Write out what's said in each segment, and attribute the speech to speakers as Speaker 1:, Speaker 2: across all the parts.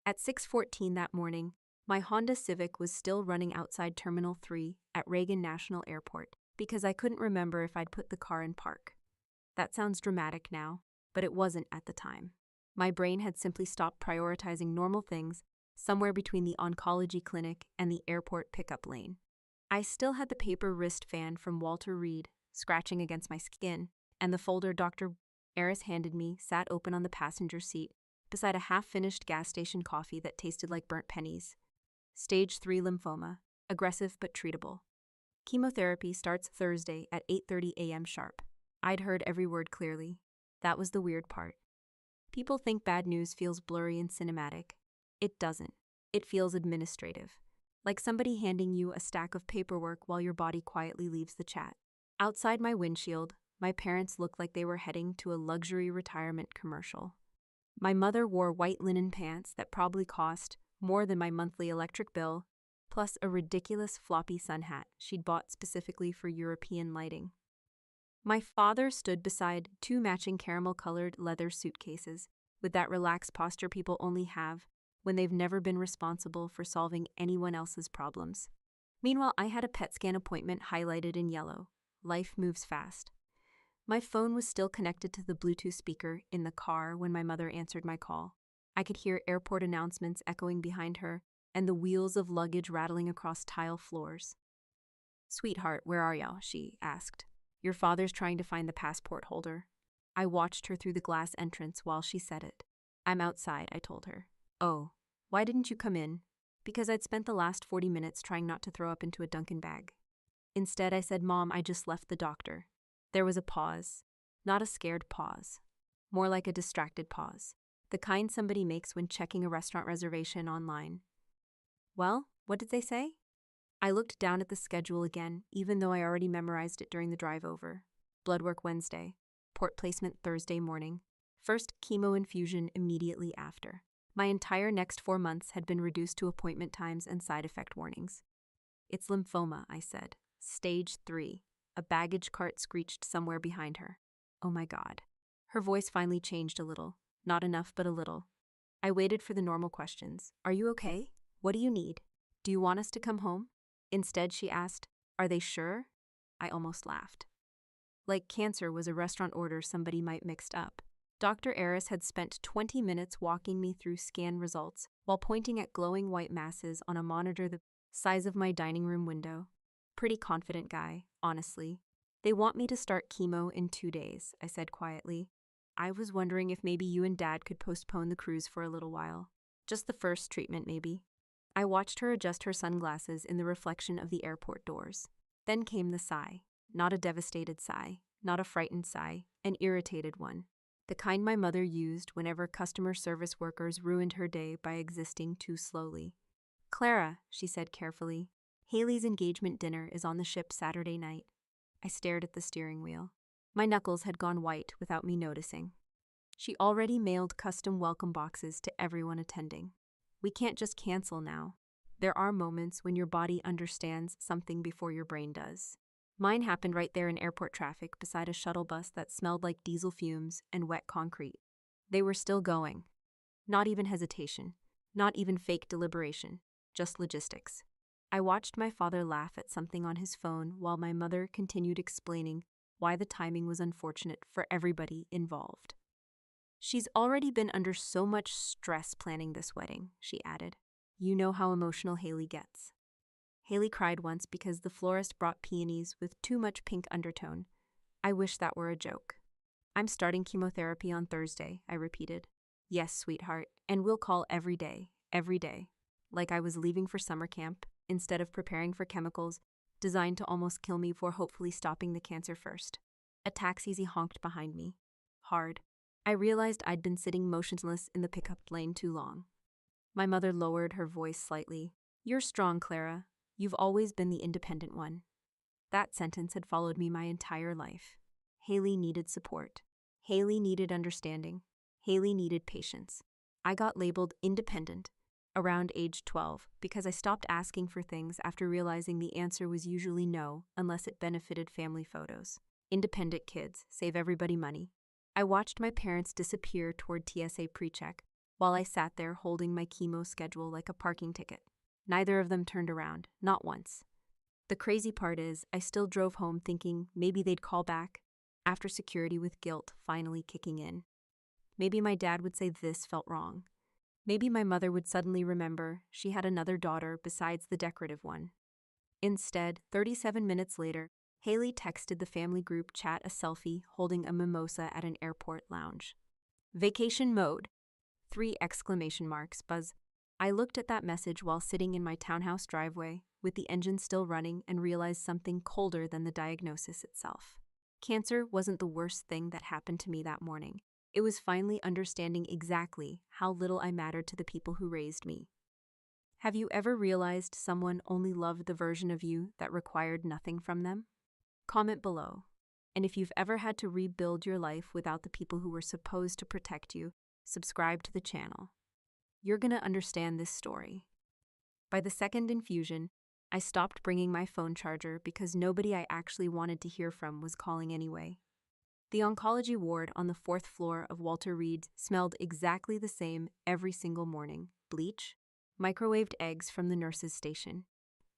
Speaker 1: At 6:14 that morning, my Honda Civic was still running outside Terminal 3 at Reagan National Airport because I couldn't remember if I'd put the car in park. That sounds dramatic now, but it wasn't at the time. My brain had simply stopped prioritizing normal things somewhere between the oncology clinic and the airport pickup lane. I still had the paper wrist fan from Walter Reed scratching against my skin, and the folder Dr. Eris handed me sat open on the passenger seat beside a half-finished gas station coffee that tasted like burnt pennies. Stage 3 lymphoma, aggressive but treatable. Chemotherapy starts Thursday at 8:30 a.m. sharp. I'd heard every word clearly. That was the weird part. People think bad news feels blurry and cinematic. It doesn't. It feels administrative. Like somebody handing you a stack of paperwork while your body quietly leaves the chat. Outside my windshield, my parents looked like they were heading to a luxury retirement commercial. My mother wore white linen pants that probably cost more than my monthly electric bill, plus a ridiculous floppy sun hat she'd bought specifically for European lighting. My father stood beside two matching caramel-colored leather suitcases with that relaxed posture people only have when they've never been responsible for solving anyone else's problems. Meanwhile, I had a PET scan appointment highlighted in yellow. Life moves fast. My phone was still connected to the Bluetooth speaker in the car when my mother answered my call. I could hear airport announcements echoing behind her and the wheels of luggage rattling across tile floors. "Sweetheart, where are y'all?" she asked. "Your father's trying to find the passport holder." I watched her through the glass entrance while she said it. "I'm outside," I told her. "Oh, why didn't you come in?" "Because I'd spent the last 40 minutes trying not to throw up into a Dunkin' bag." Instead, I said, "Mom, I just left the doctor." There was a pause. Not a scared pause. More like a distracted pause. The kind somebody makes when checking a restaurant reservation online. "Well, what did they say?" I looked down at the schedule again, even though I already memorized it during the drive over. Blood work Wednesday. Port placement Thursday morning. First chemo infusion immediately after. My entire next 4 months had been reduced to appointment times and side effect warnings. "It's lymphoma," I said. "Stage 3. A baggage cart screeched somewhere behind her. "Oh my God." Her voice finally changed a little. Not enough, but a little. I waited for the normal questions. "Are you okay? What do you need? Do you want us to come home?" Instead, she asked, "Are they sure?" I almost laughed. Like cancer was a restaurant order somebody might mixed up. Dr. Eris had spent 20 minutes walking me through scan results while pointing at glowing white masses on a monitor the size of my dining room window. Pretty confident guy, honestly. "They want me to start chemo in 2 days," I said quietly. "I was wondering if maybe you and Dad could postpone the cruise for a little while. Just the first treatment, maybe." I watched her adjust her sunglasses in the reflection of the airport doors. Then came the sigh. Not a devastated sigh, not a frightened sigh, an irritated one. The kind my mother used whenever customer service workers ruined her day by existing too slowly. "Clara," she said carefully, "Haley's engagement dinner is on the ship Saturday night." I stared at the steering wheel. My knuckles had gone white without me noticing. She already mailed custom welcome boxes to everyone attending. We can't just cancel now. There are moments when your body understands something before your brain does. Mine happened right there in airport traffic beside a shuttle bus that smelled like diesel fumes and wet concrete. They were still going. Not even hesitation. Not even fake deliberation. Just logistics. I watched my father laugh at something on his phone while my mother continued explaining why the timing was unfortunate for everybody involved. "She's already been under so much stress planning this wedding," she added. "You know how emotional Haley gets." Haley cried once because the florist brought peonies with too much pink undertone. I wish that were a joke. "I'm starting chemotherapy on Thursday," I repeated. "Yes, sweetheart, and we'll call every day, like I was leaving for summer camp instead of preparing for chemicals designed to almost kill me before hopefully stopping the cancer first. A taxi honked behind me. Hard. I realized I'd been sitting motionless in the pickup lane too long. My mother lowered her voice slightly. "You're strong, Clara. You've always been the independent one." That sentence had followed me my entire life. Haley needed support. Haley needed understanding. Haley needed patience. I got labeled independent around age 12 because I stopped asking for things after realizing the answer was usually no unless it benefited family photos. Independent kids save everybody money. I watched my parents disappear toward TSA pre-check while I sat there holding my chemo schedule like a parking ticket. Neither of them turned around, not once. The crazy part is, I still drove home thinking maybe they'd call back, after security with guilt finally kicking in. Maybe my dad would say this felt wrong. Maybe my mother would suddenly remember she had another daughter besides the decorative one. Instead, 37 minutes later, Haley texted the family group chat a selfie holding a mimosa at an airport lounge. Vacation mode! 3 exclamation marks, buzz. I looked at that message while sitting in my townhouse driveway, with the engine still running, and realized something colder than the diagnosis itself. Cancer wasn't the worst thing that happened to me that morning. It was finally understanding exactly how little I mattered to the people who raised me. Have you ever realized someone only loved the version of you that required nothing from them? Comment below. And if you've ever had to rebuild your life without the people who were supposed to protect you, subscribe to the channel. You're gonna understand this story. By the second infusion, I stopped bringing my phone charger because nobody I actually wanted to hear from was calling anyway. The oncology ward on the 4th floor of Walter Reed smelled exactly the same every single morning: bleach, microwaved eggs from the nurse's station,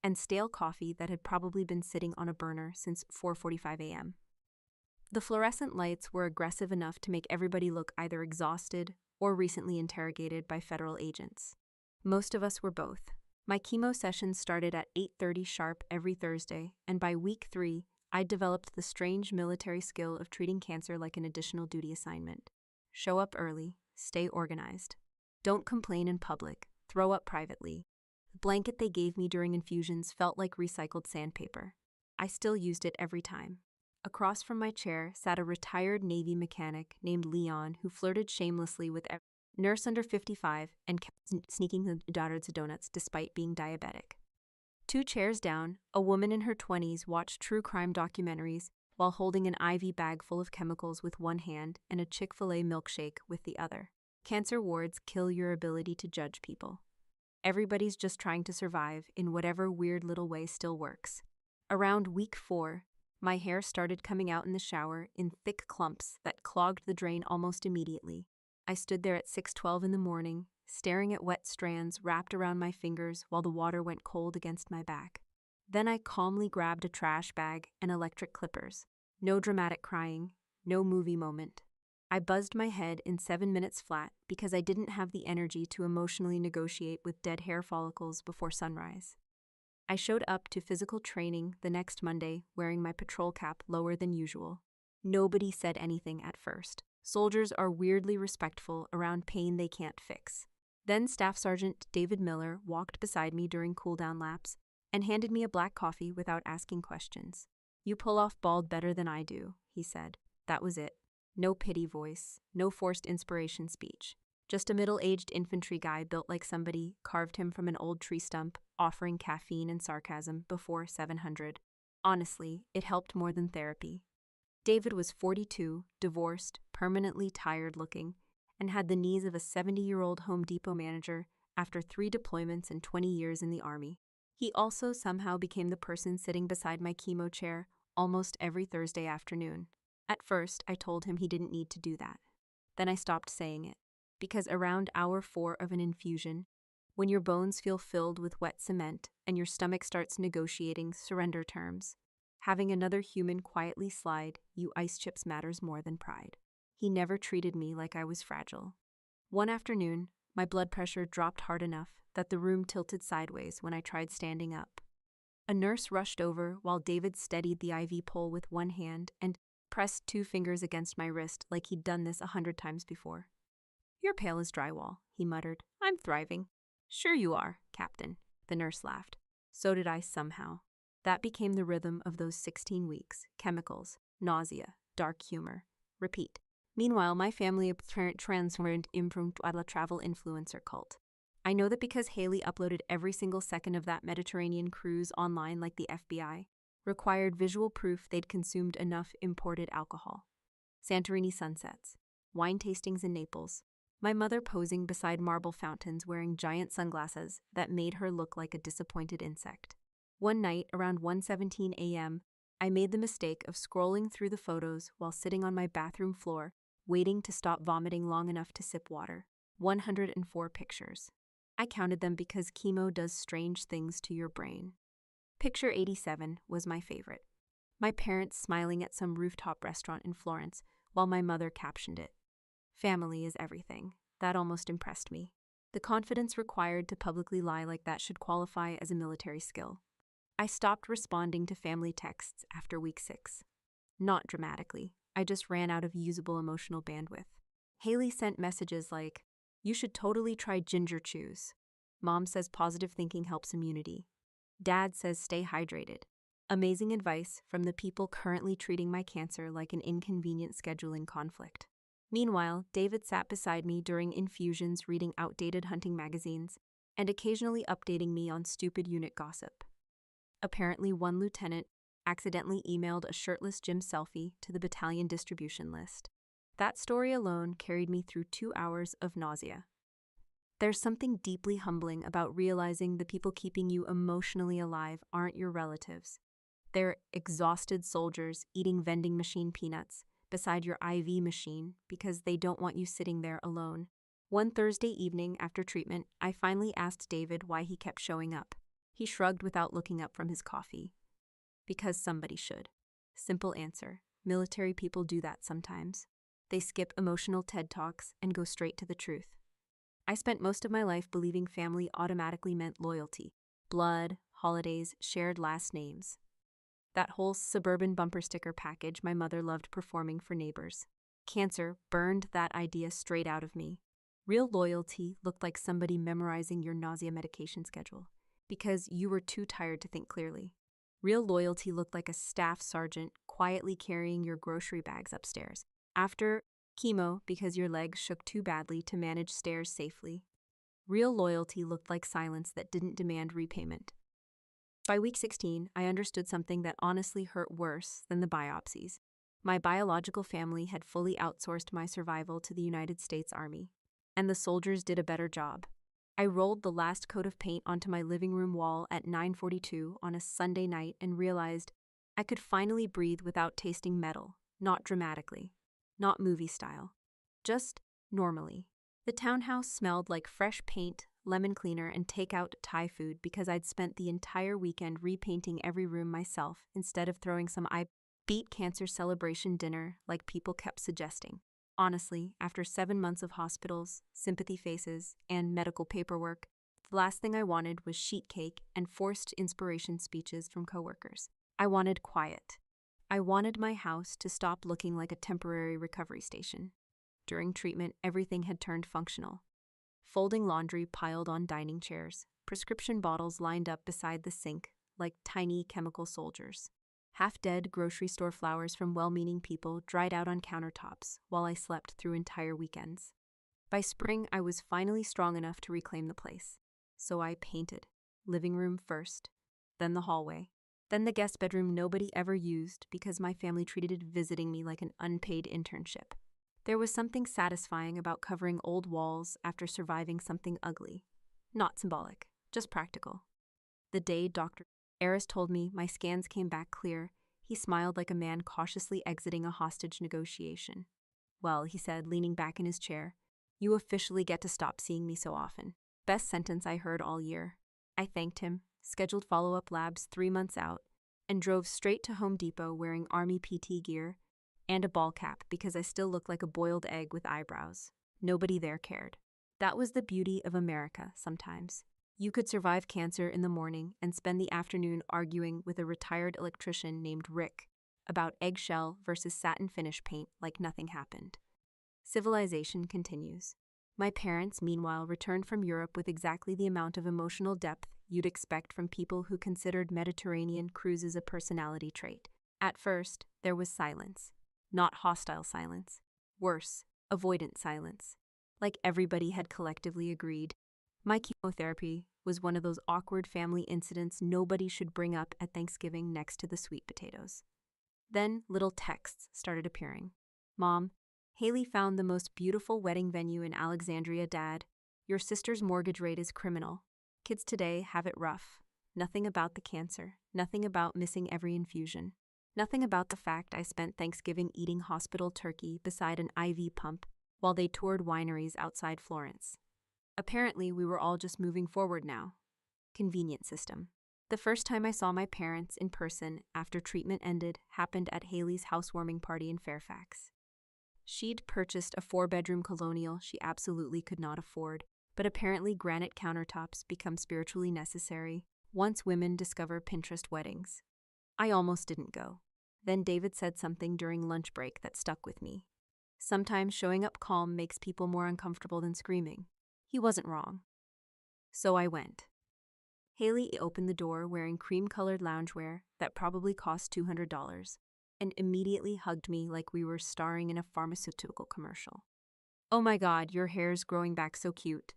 Speaker 1: and stale coffee that had probably been sitting on a burner since 4:45 a.m. The fluorescent lights were aggressive enough to make everybody look either exhausted or recently interrogated by federal agents. Most of us were both. My chemo sessions started at 8:30 sharp every Thursday, and by week 3, I'd developed the strange military skill of treating cancer like an additional duty assignment. Show up early, stay organized. Don't complain in public, throw up privately. The blanket they gave me during infusions felt like recycled sandpaper. I still used it every time. Across from my chair sat a retired Navy mechanic named Leon who flirted shamelessly with every nurse under 55 and kept sneaking the daughter's donuts despite being diabetic. 2 chairs down, a woman in her 20s watched true crime documentaries while holding an IV bag full of chemicals with one hand and a Chick-fil-A milkshake with the other. Cancer wards kill your ability to judge people. Everybody's just trying to survive in whatever weird little way still works. Around week 4, my hair started coming out in the shower in thick clumps that clogged the drain almost immediately. I stood there at 6:12 in the morning, staring at wet strands wrapped around my fingers while the water went cold against my back. Then I calmly grabbed a trash bag and electric clippers. No dramatic crying, no movie moment. I buzzed my head in 7 minutes flat because I didn't have the energy to emotionally negotiate with dead hair follicles before sunrise. I showed up to physical training the next Monday wearing my patrol cap lower than usual. Nobody said anything at first. Soldiers are weirdly respectful around pain they can't fix. Then Staff Sergeant David Miller walked beside me during cool-down laps and handed me a black coffee without asking questions. "You pull off bald better than I do," he said. That was it. No pity voice, no forced inspiration speech. Just a middle-aged infantry guy built like somebody carved him from an old tree stump, offering caffeine and sarcasm before 700. Honestly, it helped more than therapy. David was 42, divorced, permanently tired-looking, and had the knees of a 70-year-old Home Depot manager after 3 deployments and 20 years in the Army. He also somehow became the person sitting beside my chemo chair almost every Thursday afternoon. At first, I told him he didn't need to do that. Then I stopped saying it, because around hour 4 of an infusion, when your bones feel filled with wet cement and your stomach starts negotiating surrender terms, having another human quietly slide you ice chips matters more than pride. He never treated me like I was fragile. One afternoon, my blood pressure dropped hard enough that the room tilted sideways when I tried standing up. A nurse rushed over while David steadied the IV pole with one hand and pressed 2 fingers against my wrist like he'd done this 100 times before. "You're pale as drywall," he muttered. "I'm thriving." "Sure you are, Captain," the nurse laughed. So did I somehow. That became the rhythm of those 16 weeks. Chemicals, nausea, dark humor. Repeat. Meanwhile, my family transferred into a travel influencer cult. I know that because Haley uploaded every single second of that Mediterranean cruise online like the FBI, required visual proof they'd consumed enough imported alcohol. Santorini sunsets, wine tastings in Naples, my mother posing beside marble fountains wearing giant sunglasses that made her look like a disappointed insect. One night, around 1:17 a.m., I made the mistake of scrolling through the photos while sitting on my bathroom floor, waiting to stop vomiting long enough to sip water. 104 pictures. I counted them because chemo does strange things to your brain. Picture 87 was my favorite. My parents smiling at some rooftop restaurant in Florence while my mother captioned it. Family is everything. That almost impressed me. The confidence required to publicly lie like that should qualify as a military skill. I stopped responding to family texts after week 6. Not dramatically. I just ran out of usable emotional bandwidth. Haley sent messages like, "You should totally try ginger chews." Mom says positive thinking helps immunity. Dad says stay hydrated. Amazing advice from the people currently treating my cancer like an inconvenient scheduling conflict. Meanwhile, David sat beside me during infusions reading outdated hunting magazines and occasionally updating me on stupid unit gossip. Apparently, one lieutenant accidentally emailed a shirtless Jim selfie to the battalion distribution list. That story alone carried me through 2 hours of nausea. There's something deeply humbling about realizing the people keeping you emotionally alive aren't your relatives. They're exhausted soldiers eating vending machine peanuts beside your IV machine because they don't want you sitting there alone. One Thursday evening after treatment, I finally asked David why he kept showing up. He shrugged without looking up from his coffee. Because somebody should. Simple answer. Military people do that sometimes. They skip emotional TED Talks and go straight to the truth. I spent most of my life believing family automatically meant loyalty, blood, holidays, shared last names. That whole suburban bumper sticker package my mother loved performing for neighbors. Cancer burned that idea straight out of me. Real loyalty looked like somebody memorizing your nausea medication schedule because you were too tired to think clearly. Real loyalty looked like a staff sergeant quietly carrying your grocery bags upstairs after chemo because your legs shook too badly to manage stairs safely. Real loyalty looked like silence that didn't demand repayment. By week 16, I understood something that honestly hurt worse than the biopsies. My biological family had fully outsourced my survival to the United States Army, and the soldiers did a better job. I rolled the last coat of paint onto my living room wall at 9:42 on a Sunday night and realized I could finally breathe without tasting metal, not dramatically, not movie style, just normally. The townhouse smelled like fresh paint, lemon cleaner, and takeout Thai food because I'd spent the entire weekend repainting every room myself instead of throwing some I beat cancer celebration dinner like people kept suggesting. Honestly, after 7 months of hospitals, sympathy faces, and medical paperwork, the last thing I wanted was sheet cake and forced inspiration speeches from coworkers. I wanted quiet. I wanted my house to stop looking like a temporary recovery station. During treatment, everything had turned functional. Folding laundry piled on dining chairs, prescription bottles lined up beside the sink like tiny chemical soldiers. Half-dead grocery store flowers from well-meaning people dried out on countertops while I slept through entire weekends. By spring, I was finally strong enough to reclaim the place. So I painted. Living room first, then the hallway, then the guest bedroom nobody ever used because my family treated visiting me like an unpaid internship. There was something satisfying about covering old walls after surviving something ugly. Not symbolic, just practical. The day Dr. Eris told me my scans came back clear, he smiled like a man cautiously exiting a hostage negotiation. "Well," he said, leaning back in his chair, "you officially get to stop seeing me so often." Best sentence I heard all year. I thanked him, scheduled follow-up labs 3 months out, and drove straight to Home Depot wearing Army PT gear and a ball cap because I still looked like a boiled egg with eyebrows. Nobody there cared. That was the beauty of America sometimes. You could survive cancer in the morning and spend the afternoon arguing with a retired electrician named Rick about eggshell versus satin finish paint like nothing happened. Civilization continues. My parents, meanwhile, returned from Europe with exactly the amount of emotional depth you'd expect from people who considered Mediterranean cruises a personality trait. At first, there was silence. Not hostile silence. Worse, avoidant silence. Like everybody had collectively agreed. My chemotherapy was one of those awkward family incidents nobody should bring up at Thanksgiving next to the sweet potatoes. Then little texts started appearing. "Mom, Haley found the most beautiful wedding venue in Alexandria, Dad. Your sister's mortgage rate is criminal. Kids today have it rough. Nothing about the cancer. Nothing about missing every infusion. Nothing about the fact I spent Thanksgiving eating hospital turkey beside an IV pump while they toured wineries outside Florence. Apparently, we were all just moving forward now. Convenient system. The first time I saw my parents in person after treatment ended happened at Haley's housewarming party in Fairfax. She'd purchased a 4-bedroom colonial she absolutely could not afford, but apparently granite countertops become spiritually necessary once women discover Pinterest weddings. I almost didn't go. Then David said something during lunch break that stuck with me. Sometimes showing up calm makes people more uncomfortable than screaming. He wasn't wrong. So I went. Haley opened the door wearing cream-colored loungewear that probably cost $200 and immediately hugged me like we were starring in a pharmaceutical commercial. "Oh my God, your hair's growing back so cute."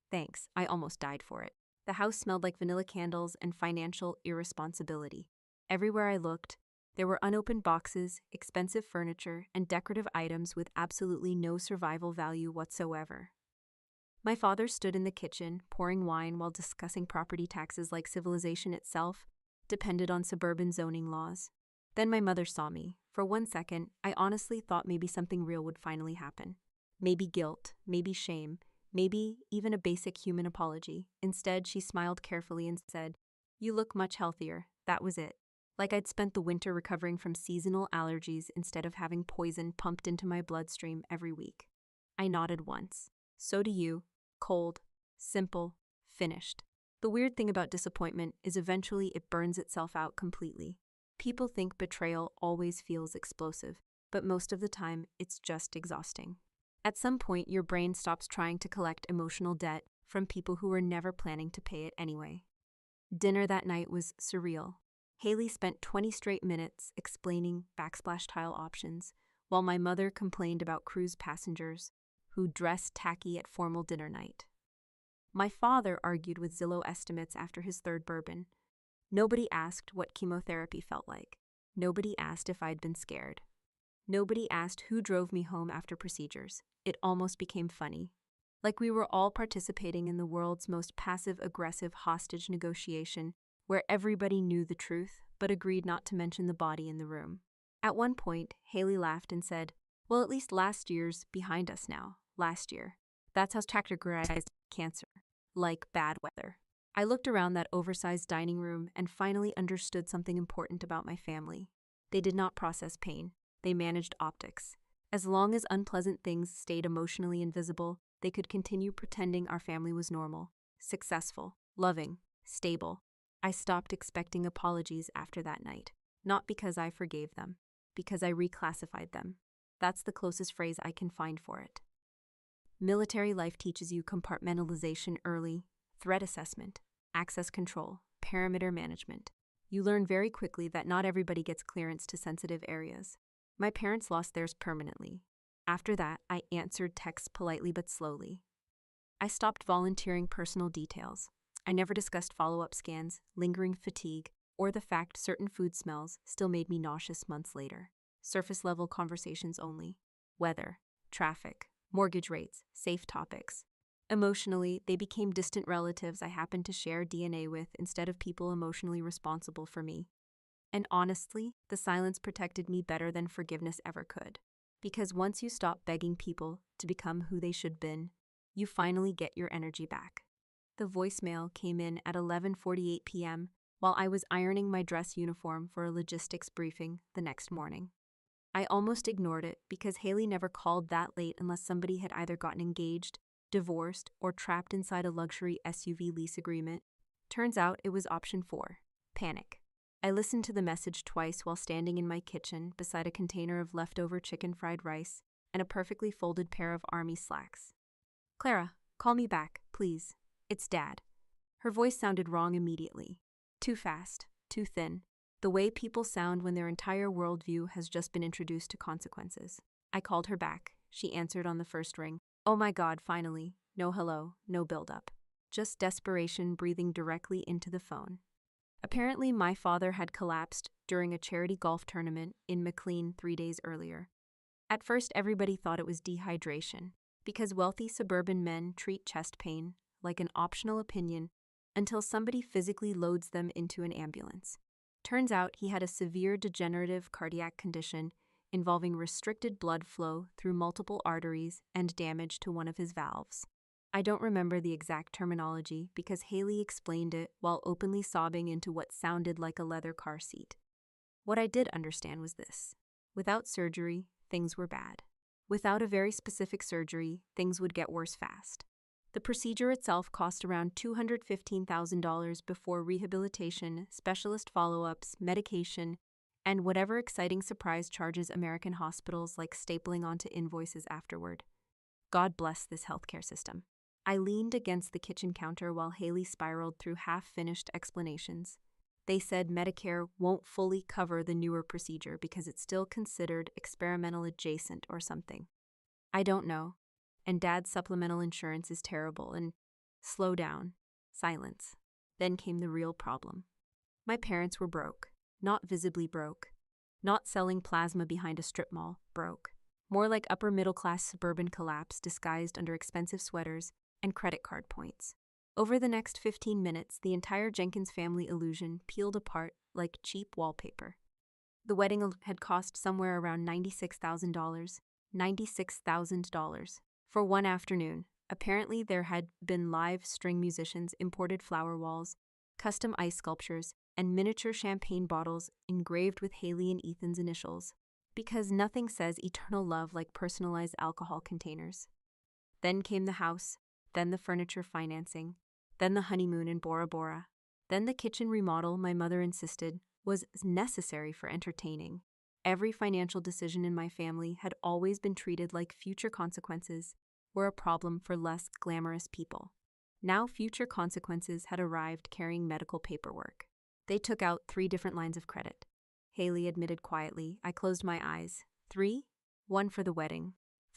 Speaker 1: Thanks, I almost died for it. The house smelled like vanilla candles and financial irresponsibility. Everywhere I looked, there were unopened boxes, expensive furniture, and decorative items with absolutely no survival value whatsoever. My father stood in the kitchen, pouring wine while discussing property taxes like civilization itself depended on suburban zoning laws. Then my mother saw me. For 1 second, I honestly thought maybe something real would finally happen. Maybe guilt, maybe shame, maybe even a basic human apology. Instead, she smiled carefully and said, "You look much healthier." That was it. Like I'd spent the winter recovering from seasonal allergies instead of having poison pumped into my bloodstream every week. I nodded once. "So do you." Cold, simple, finished. The weird thing about disappointment is eventually it burns itself out completely. People think betrayal always feels explosive, but most of the time it's just exhausting. At some point, your brain stops trying to collect emotional debt from people who were never planning to pay it anyway. Dinner that night was surreal. Haley spent 20 straight minutes explaining backsplash tile options, while my mother complained about cruise passengers who dressed tacky at formal dinner night. My father argued with Zillow estimates after his third bourbon. Nobody asked what chemotherapy felt like. Nobody asked if I'd been scared. Nobody asked who drove me home after procedures. It almost became funny. Like we were all participating in the world's most passive-aggressive hostage negotiation, where everybody knew the truth, but agreed not to mention the body in the room. At one point, Haley laughed and said, "Well, at least last year's behind us now. Last year. That's how categorized cancer. Like bad weather." I looked around that oversized dining room and finally understood something important about my family. They did not process pain. They managed optics. As long as unpleasant things stayed emotionally invisible, they could continue pretending our family was normal, successful, loving, stable. I stopped expecting apologies after that night. Not because I forgave them, because I reclassified them. That's the closest phrase I can find for it. Military life teaches you compartmentalization early, threat assessment, access control, perimeter management. You learn very quickly that not everybody gets clearance to sensitive areas. My parents lost theirs permanently. After that, I answered texts politely but slowly. I stopped volunteering personal details. I never discussed follow-up scans, lingering fatigue, or the fact certain food smells still made me nauseous months later. Surface-level conversations only. Weather, traffic, mortgage rates, safe topics. Emotionally, they became distant relatives I happened to share DNA with instead of people emotionally responsible for me. And honestly, the silence protected me better than forgiveness ever could. Because once you stop begging people to become who they should been, you finally get your energy back. The voicemail came in at 11:48 p.m. while I was ironing my dress uniform for a logistics briefing the next morning. I almost ignored it because Haley never called that late unless somebody had either gotten engaged, divorced, or trapped inside a luxury SUV lease agreement. Turns out it was option 4, panic. I listened to the message twice while standing in my kitchen beside a container of leftover chicken fried rice and a perfectly folded pair of army slacks. "Clara, call me back, please. It's Dad." Her voice sounded wrong immediately. Too fast, too thin. The way people sound when their entire worldview has just been introduced to consequences. I called her back. She answered on the first ring. Oh my God, finally. No hello, no build-up. Just desperation breathing directly into the phone. Apparently, my father had collapsed during a charity golf tournament in McLean 3 days earlier. At first, everybody thought it was dehydration, because wealthy suburban men treat chest pain like an optional opinion until somebody physically loads them into an ambulance. Turns out he had a severe degenerative cardiac condition involving restricted blood flow through multiple arteries and damage to one of his valves. I don't remember the exact terminology because Haley explained it while openly sobbing into what sounded like a leather car seat. What I did understand was this: without surgery, things were bad. Without a very specific surgery, things would get worse fast. The procedure itself cost around $215,000 before rehabilitation, specialist follow-ups, medication, and whatever exciting surprise charges American hospitals like stapling onto invoices afterward. God bless this healthcare system. I leaned against the kitchen counter while Haley spiraled through half-finished explanations. They said Medicare won't fully cover the newer procedure because it's still considered experimental adjacent or something. I don't know. And Dad's supplemental insurance is terrible, and slow down. Silence. Then came the real problem. My parents were broke. Not visibly broke. Not selling plasma behind a strip mall, broke. More like upper-middle-class suburban collapse disguised under expensive sweaters and credit card points. Over the next 15 minutes, the entire Jenkins family illusion peeled apart like cheap wallpaper. The wedding had cost somewhere around $96,000. $96,000. For one afternoon. Apparently there had been live string musicians, imported flower walls, custom ice sculptures, and miniature champagne bottles engraved with Haley and Ethan's initials, because nothing says eternal love like personalized alcohol containers. Then came the house, then the furniture financing, then the honeymoon in Bora Bora, then the kitchen remodel my mother insisted was necessary for entertaining. Every financial decision in my family had always been treated like future consequences were a problem for less glamorous people. Now future consequences had arrived carrying medical paperwork. They took out 3 different lines of credit. Haley admitted quietly. I closed my eyes. 3? 1 for the wedding,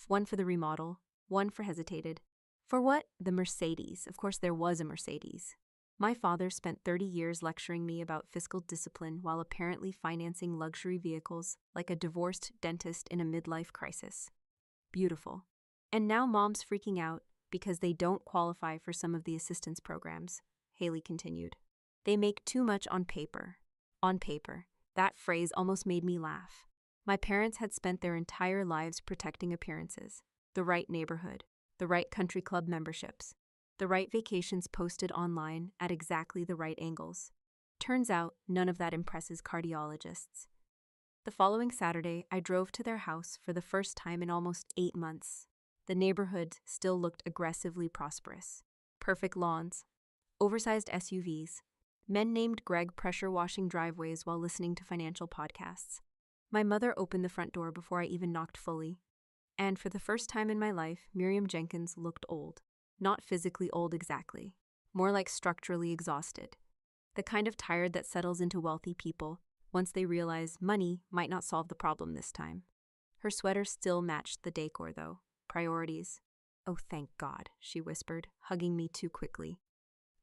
Speaker 1: 1 for the remodel, 1 for hesitated. For what? The Mercedes. Of course there was a Mercedes. My father spent 30 years lecturing me about fiscal discipline while apparently financing luxury vehicles like a divorced dentist in a midlife crisis. Beautiful. And now Mom's freaking out because they don't qualify for some of the assistance programs, Haley continued. They make too much on paper. On paper. That phrase almost made me laugh. My parents had spent their entire lives protecting appearances, the right neighborhood, the right country club memberships, the right vacations posted online at exactly the right angles. Turns out, none of that impresses cardiologists. The following Saturday, I drove to their house for the first time in almost 8 months. The neighborhood still looked aggressively prosperous. Perfect lawns, oversized SUVs, men named Greg pressure-washing driveways while listening to financial podcasts. My mother opened the front door before I even knocked fully. And for the first time in my life, Miriam Jenkins looked old. Not physically old exactly, more like structurally exhausted. The kind of tired that settles into wealthy people once they realize money might not solve the problem this time. Her sweater still matched the decor, though. Priorities. Oh, thank God, she whispered, hugging me too quickly.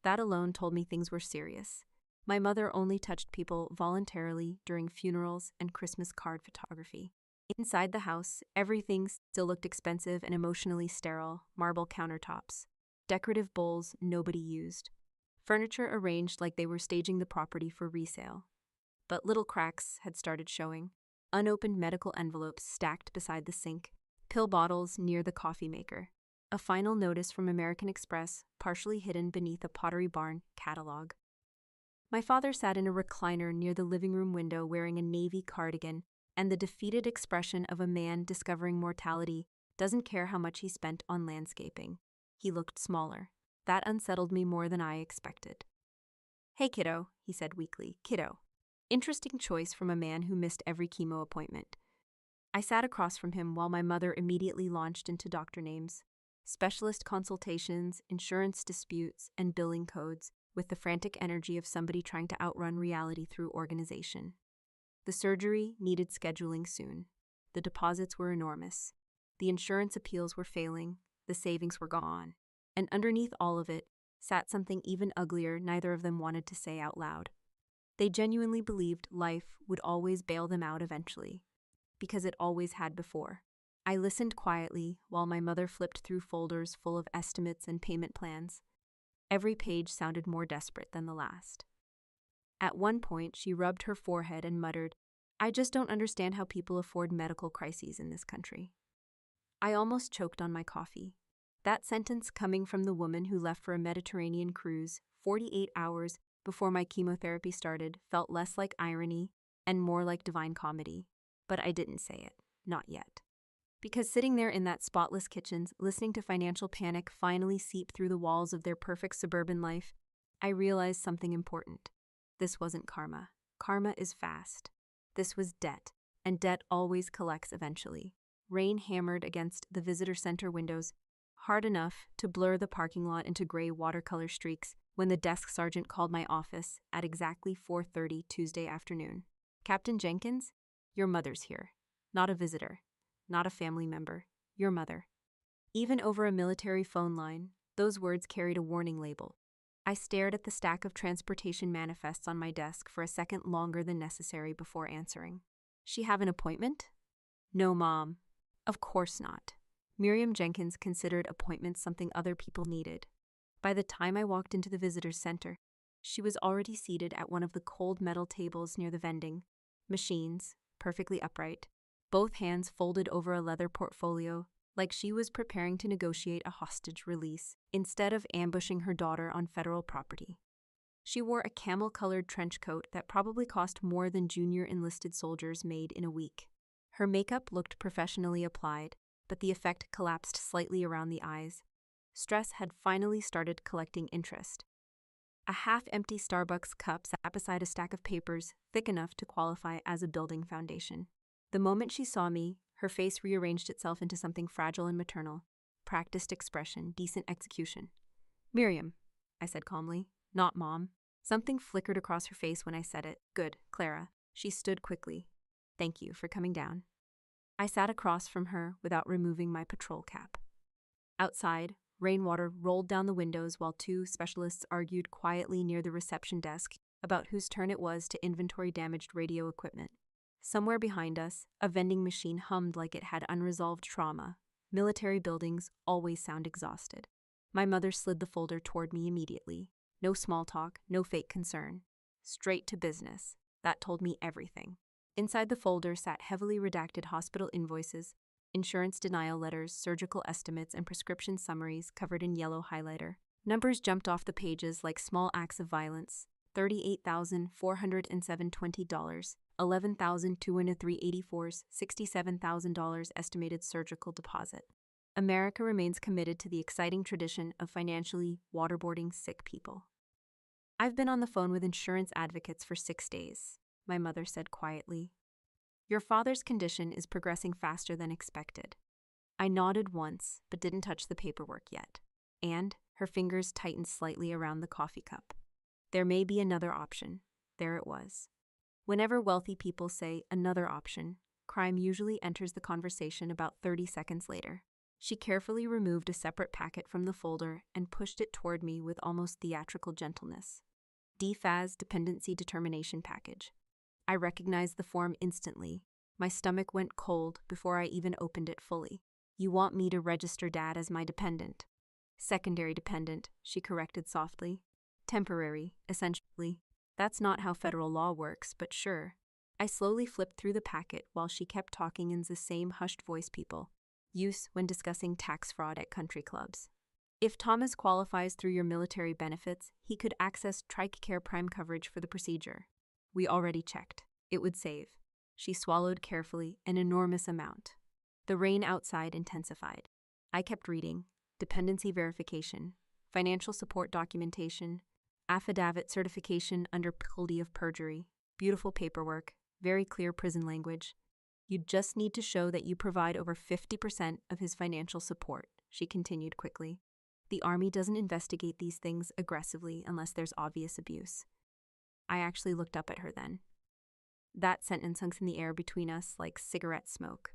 Speaker 1: That alone told me things were serious. My mother only touched people voluntarily during funerals and Christmas card photography. Inside the house, everything still looked expensive and emotionally sterile: marble countertops, decorative bowls nobody used, furniture arranged like they were staging the property for resale. But little cracks had started showing. Unopened medical envelopes stacked beside the sink, pill bottles near the coffee maker. A final notice from American Express partially hidden beneath a Pottery Barn catalog. My father sat in a recliner near the living room window wearing a navy cardigan and the defeated expression of a man discovering mortality doesn't care how much he spent on landscaping. He looked smaller. That unsettled me more than I expected. Hey, kiddo, he said weakly. Kiddo. Interesting choice from a man who missed every chemo appointment. I sat across from him while my mother immediately launched into doctor names, specialist consultations, insurance disputes, and billing codes with the frantic energy of somebody trying to outrun reality through organization. The surgery needed scheduling soon. The deposits were enormous. The insurance appeals were failing. The savings were gone. And underneath all of it sat something even uglier neither of them wanted to say out loud. They genuinely believed life would always bail them out eventually, because it always had before. I listened quietly while my mother flipped through folders full of estimates and payment plans. Every page sounded more desperate than the last. At one point, she rubbed her forehead and muttered, I just don't understand how people afford medical crises in this country. I almost choked on my coffee. That sentence coming from the woman who left for a Mediterranean cruise 48 hours before my chemotherapy started felt less like irony and more like divine comedy. But I didn't say it. Not yet. Because sitting there in that spotless kitchen, listening to financial panic finally seep through the walls of their perfect suburban life, I realized something important. This wasn't karma. Karma is fast. This was debt, and debt always collects eventually. Rain hammered against the visitor center windows, hard enough to blur the parking lot into gray watercolor streaks when the desk sergeant called my office at exactly 4:30 Tuesday afternoon. Captain Jenkins, your mother's here. Not a visitor. Not a family member. Your mother. Even over a military phone line, those words carried a warning label. I stared at the stack of transportation manifests on my desk for a second longer than necessary before answering. She have an appointment? No, Mom. Of course not. Miriam Jenkins considered appointments something other people needed. By the time I walked into the visitor's center, she was already seated at one of the cold metal tables near the vending machines, perfectly upright, both hands folded over a leather portfolio, like she was preparing to negotiate a hostage release instead of ambushing her daughter on federal property. She wore a camel-colored trench coat that probably cost more than junior enlisted soldiers made in a week. Her makeup looked professionally applied, but the effect collapsed slightly around the eyes. Stress had finally started collecting interest. A half-empty Starbucks cup sat beside a stack of papers thick enough to qualify as a building foundation. The moment she saw me, her face rearranged itself into something fragile and maternal. Practiced expression, decent execution. Miriam, I said calmly, not Mom. Something flickered across her face when I said it. Good, Clara. She stood quickly. Thank you for coming down. I sat across from her without removing my patrol cap. Outside, rainwater rolled down the windows while two specialists argued quietly near the reception desk about whose turn it was to inventory damaged radio equipment. Somewhere behind us, a vending machine hummed like it had unresolved trauma. Military buildings always sound exhausted. My mother slid the folder toward me immediately. No small talk, no fake concern. Straight to business. That told me everything. Inside the folder sat heavily redacted hospital invoices, insurance denial letters, surgical estimates, and prescription summaries covered in yellow highlighter. Numbers jumped off the pages like small acts of violence. $38,407.20, $11,203.84, $67,000 estimated surgical deposit. America remains committed to the exciting tradition of financially waterboarding sick people. I've been on the phone with insurance advocates for 6 days, my mother said quietly. Your father's condition is progressing faster than expected. I nodded once, but didn't touch the paperwork yet. And her fingers tightened slightly around the coffee cup. There may be another option. There it was. Whenever wealthy people say another option, crime usually enters the conversation about 30 seconds later. She carefully removed a separate packet from the folder and pushed it toward me with almost theatrical gentleness. DFAS Dependency Determination Package. I recognized the form instantly. My stomach went cold before I even opened it fully. You want me to register Dad as my dependent. Secondary dependent, she corrected softly. Temporary, essentially. That's not how federal law works, but sure. I slowly flipped through the packet while she kept talking in the same hushed voice people use when discussing tax fraud at country clubs. If Thomas qualifies through your military benefits, he could access TRICARE Prime coverage for the procedure. We already checked. It would save. She swallowed carefully an enormous amount. The rain outside intensified. I kept reading. Dependency verification, financial support documentation, affidavit certification under penalty of perjury, beautiful paperwork, very clear prison language. You just need to show that you provide over 50% of his financial support, she continued quickly. The Army doesn't investigate these things aggressively unless there's obvious abuse. I actually looked up at her then. That sentence hung in the air between us like cigarette smoke.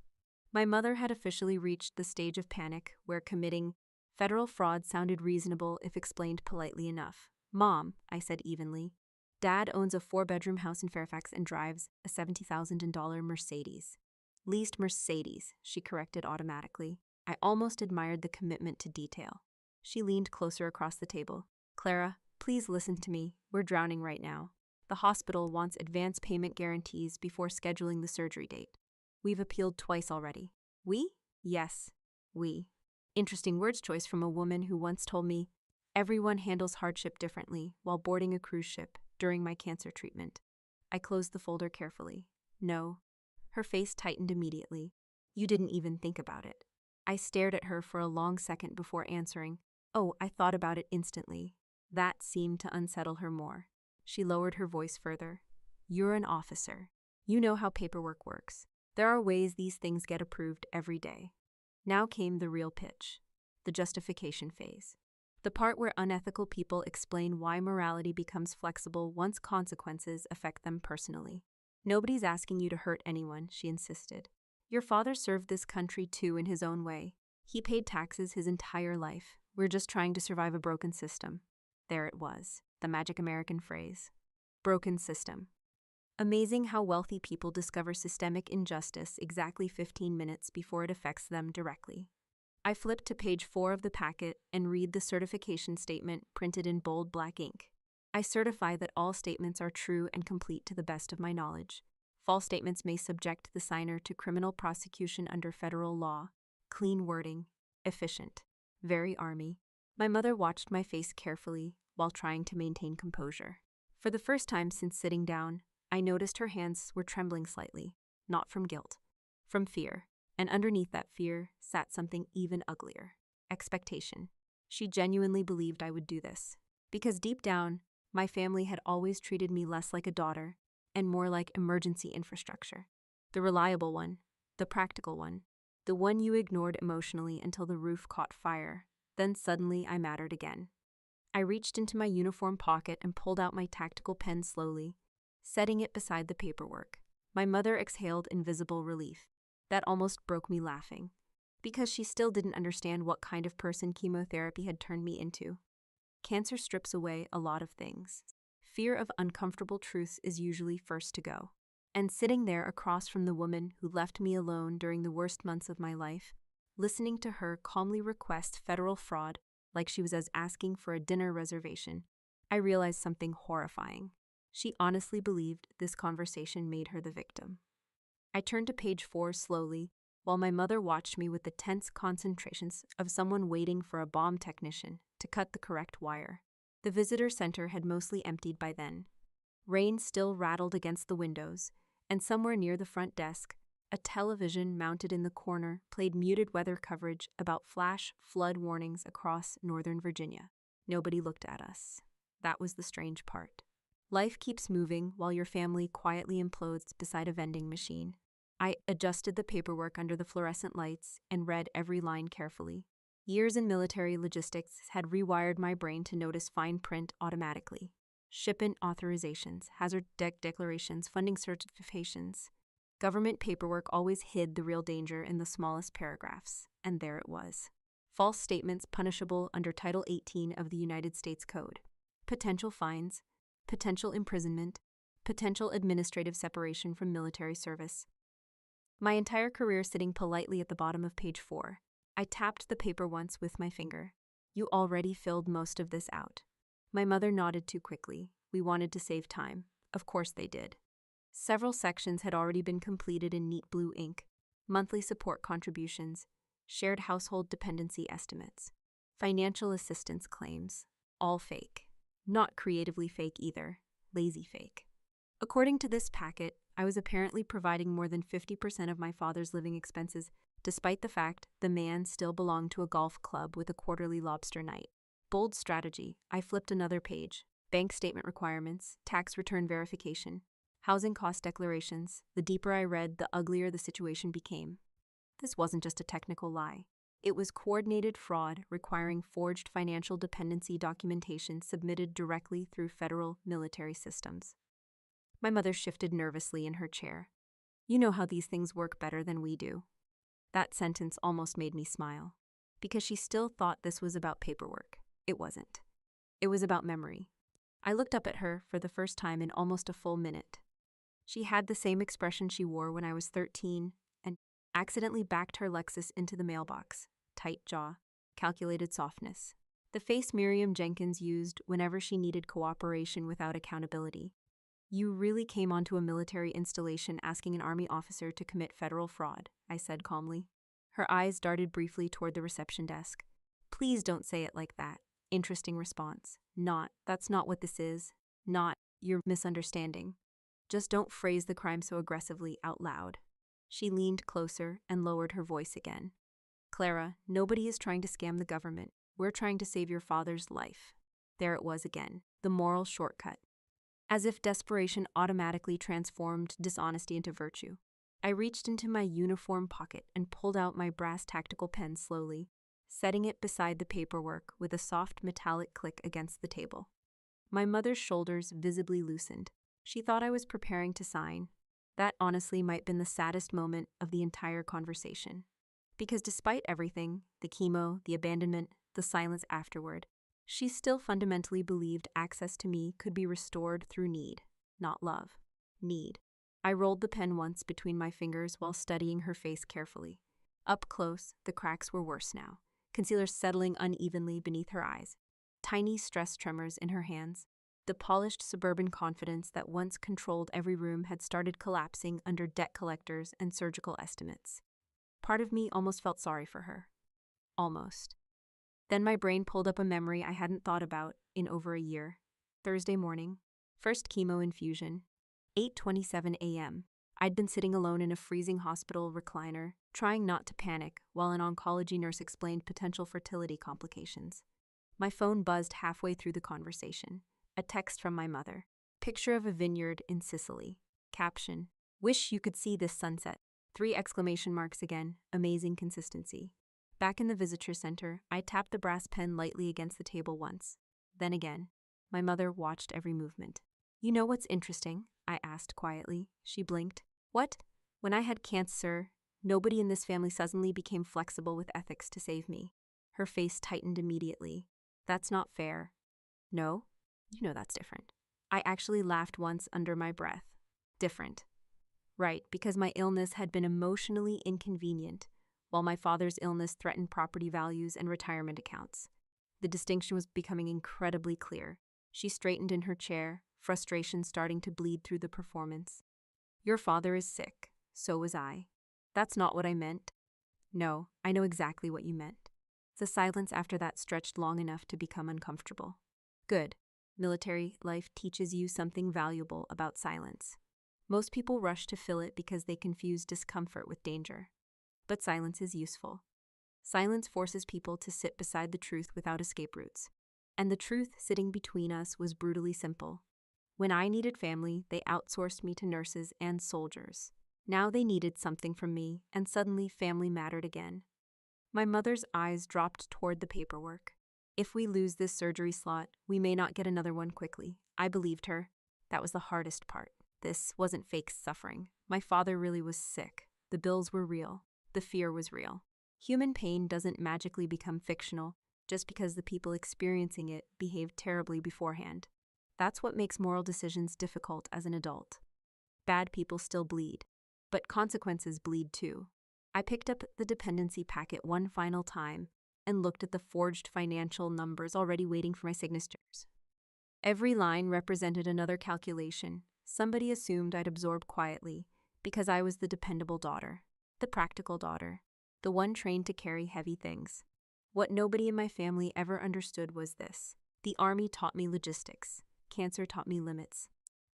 Speaker 1: My mother had officially reached the stage of panic where committing federal fraud sounded reasonable if explained politely enough. Mom, I said evenly. Dad owns a 4-bedroom house in Fairfax and drives a $70,000 Mercedes. Leased Mercedes, she corrected automatically. I almost admired the commitment to detail. She leaned closer across the table. Clara, please listen to me. We're drowning right now. The hospital wants advance payment guarantees before scheduling the surgery date. We've appealed twice already. We? Yes, we. Interesting words choice from a woman who once told me, everyone handles hardship differently while boarding a cruise ship during my cancer treatment. I closed the folder carefully. No. Her face tightened immediately. You didn't even think about it. I stared at her for a long second before answering. Oh, I thought about it instantly. That seemed to unsettle her more. She lowered her voice further. You're an officer. You know how paperwork works. There are ways these things get approved every day. Now came the real pitch, the justification phase. The part where unethical people explain why morality becomes flexible once consequences affect them personally. Nobody's asking you to hurt anyone, she insisted. Your father served this country too in his own way. He paid taxes his entire life. We're just trying to survive a broken system. There it was, the magic American phrase. Broken system. Amazing how wealthy people discover systemic injustice exactly 15 minutes before it affects them directly. I flipped to page 4 of the packet and read the certification statement printed in bold black ink. I certify that all statements are true and complete to the best of my knowledge. False statements may subject the signer to criminal prosecution under federal law. Clean wording. Efficient. Very Army. My mother watched my face carefully while trying to maintain composure. For the first time since sitting down, I noticed her hands were trembling slightly, not from guilt, from fear, and underneath that fear sat something even uglier. Expectation. She genuinely believed I would do this, because deep down, my family had always treated me less like a daughter and more like emergency infrastructure. The reliable one, the practical one, the one you ignored emotionally until the roof caught fire, then suddenly I mattered again. I reached into my uniform pocket and pulled out my tactical pen slowly, setting it beside the paperwork. My mother exhaled in visible relief. That almost broke me laughing, because she still didn't understand what kind of person chemotherapy had turned me into. Cancer strips away a lot of things. Fear of uncomfortable truths is usually first to go. And sitting there across from the woman who left me alone during the worst months of my life, listening to her calmly request federal fraud like she was as asking for a dinner reservation, I realized something horrifying. She honestly believed this conversation made her the victim. I turned to page 4 slowly, while my mother watched me with the tense concentrations of someone waiting for a bomb technician to cut the correct wire. The visitor center had mostly emptied by then. Rain still rattled against the windows, and somewhere near the front desk, a television mounted in the corner played muted weather coverage about flash flood warnings across Northern Virginia. Nobody looked at us. That was the strange part. Life keeps moving while your family quietly implodes beside a vending machine. I adjusted the paperwork under the fluorescent lights and read every line carefully. Years in military logistics had rewired my brain to notice fine print automatically. Shipment authorizations, hazard declarations, funding certifications. Government paperwork always hid the real danger in the smallest paragraphs, and there it was. False statements punishable under Title 18 of the United States Code. Potential fines, potential imprisonment, potential administrative separation from military service. My entire career sitting politely at the bottom of page 4. I tapped the paper once with my finger. You already filled most of this out. My mother nodded too quickly. We wanted to save time. Of course they did. Several sections had already been completed in neat blue ink. Monthly support contributions, shared household dependency estimates, financial assistance claims, all fake. Not creatively fake either, lazy fake. According to this packet, I was apparently providing more than 50% of my father's living expenses, despite the fact the man still belonged to a golf club with a quarterly lobster night. Bold strategy. I flipped another page. Bank statement requirements, tax return verification, housing cost declarations. The deeper I read, the uglier the situation became. This wasn't just a technical lie. It was coordinated fraud requiring forged financial dependency documentation submitted directly through federal military systems. My mother shifted nervously in her chair. You know how these things work better than we do. That sentence almost made me smile, because she still thought this was about paperwork. It wasn't. It was about memory. I looked up at her for the first time in almost a full minute. She had the same expression she wore when I was 13 and accidentally backed her Lexus into the mailbox. Tight jaw, calculated softness. The face Miriam Jenkins used whenever she needed cooperation without accountability. You really came onto a military installation asking an army officer to commit federal fraud, I said calmly. Her eyes darted briefly toward the reception desk. Please don't say it like that. Interesting response. That's not what this is. You're misunderstanding. Just don't phrase the crime so aggressively out loud. She leaned closer and lowered her voice again. Clara, nobody is trying to scam the government. We're trying to save your father's life. There it was again, the moral shortcut. As if desperation automatically transformed dishonesty into virtue. I reached into my uniform pocket and pulled out my brass tactical pen slowly, setting it beside the paperwork with a soft metallic click against the table. My mother's shoulders visibly loosened. She thought I was preparing to sign. That honestly might have been the saddest moment of the entire conversation. Because despite everything, the chemo, the abandonment, the silence afterward, she still fundamentally believed access to me could be restored through need, not love. Need. I rolled the pen once between my fingers while studying her face carefully. Up close, the cracks were worse now, concealer settling unevenly beneath her eyes, tiny stress tremors in her hands. The polished suburban confidence that once controlled every room had started collapsing under debt collectors and surgical estimates. Part of me almost felt sorry for her. Almost. Then my brain pulled up a memory I hadn't thought about in over a year. Thursday morning, first chemo infusion, 8:27 a.m. I'd been sitting alone in a freezing hospital recliner, trying not to panic while an oncology nurse explained potential fertility complications. My phone buzzed halfway through the conversation. A text from my mother. Picture of a vineyard in Sicily. Caption, wish you could see this sunset. 3 exclamation marks again, amazing consistency. Back in the visitor center, I tapped the brass pen lightly against the table once. Then again. My mother watched every movement. You know what's interesting? I asked quietly. She blinked. What? When I had cancer, nobody in this family suddenly became flexible with ethics to save me. Her face tightened immediately. That's not fair. No? You know that's different. I actually laughed once under my breath. Different. Right, because my illness had been emotionally inconvenient, while my father's illness threatened property values and retirement accounts. The distinction was becoming incredibly clear. She straightened in her chair, frustration starting to bleed through the performance. Your father is sick. So was I. That's not what I meant. No, I know exactly what you meant. The silence after that stretched long enough to become uncomfortable. Good. Military life teaches you something valuable about silence. Most people rush to fill it because they confuse discomfort with danger. But silence is useful. Silence forces people to sit beside the truth without escape routes. And the truth sitting between us was brutally simple. When I needed family, they outsourced me to nurses and soldiers. Now they needed something from me, and suddenly family mattered again. My mother's eyes dropped toward the paperwork. If we lose this surgery slot, we may not get another one quickly. I believed her. That was the hardest part. This wasn't fake suffering. My father really was sick. The bills were real. The fear was real. Human pain doesn't magically become fictional just because the people experiencing it behaved terribly beforehand. That's what makes moral decisions difficult as an adult. Bad people still bleed, but consequences bleed too. I picked up the dependency packet one final time and looked at the forged financial numbers already waiting for my signatures. Every line represented another calculation. Somebody assumed I'd absorb quietly because I was the dependable daughter, the practical daughter, the one trained to carry heavy things. What nobody in my family ever understood was this. The army taught me logistics. Cancer taught me limits.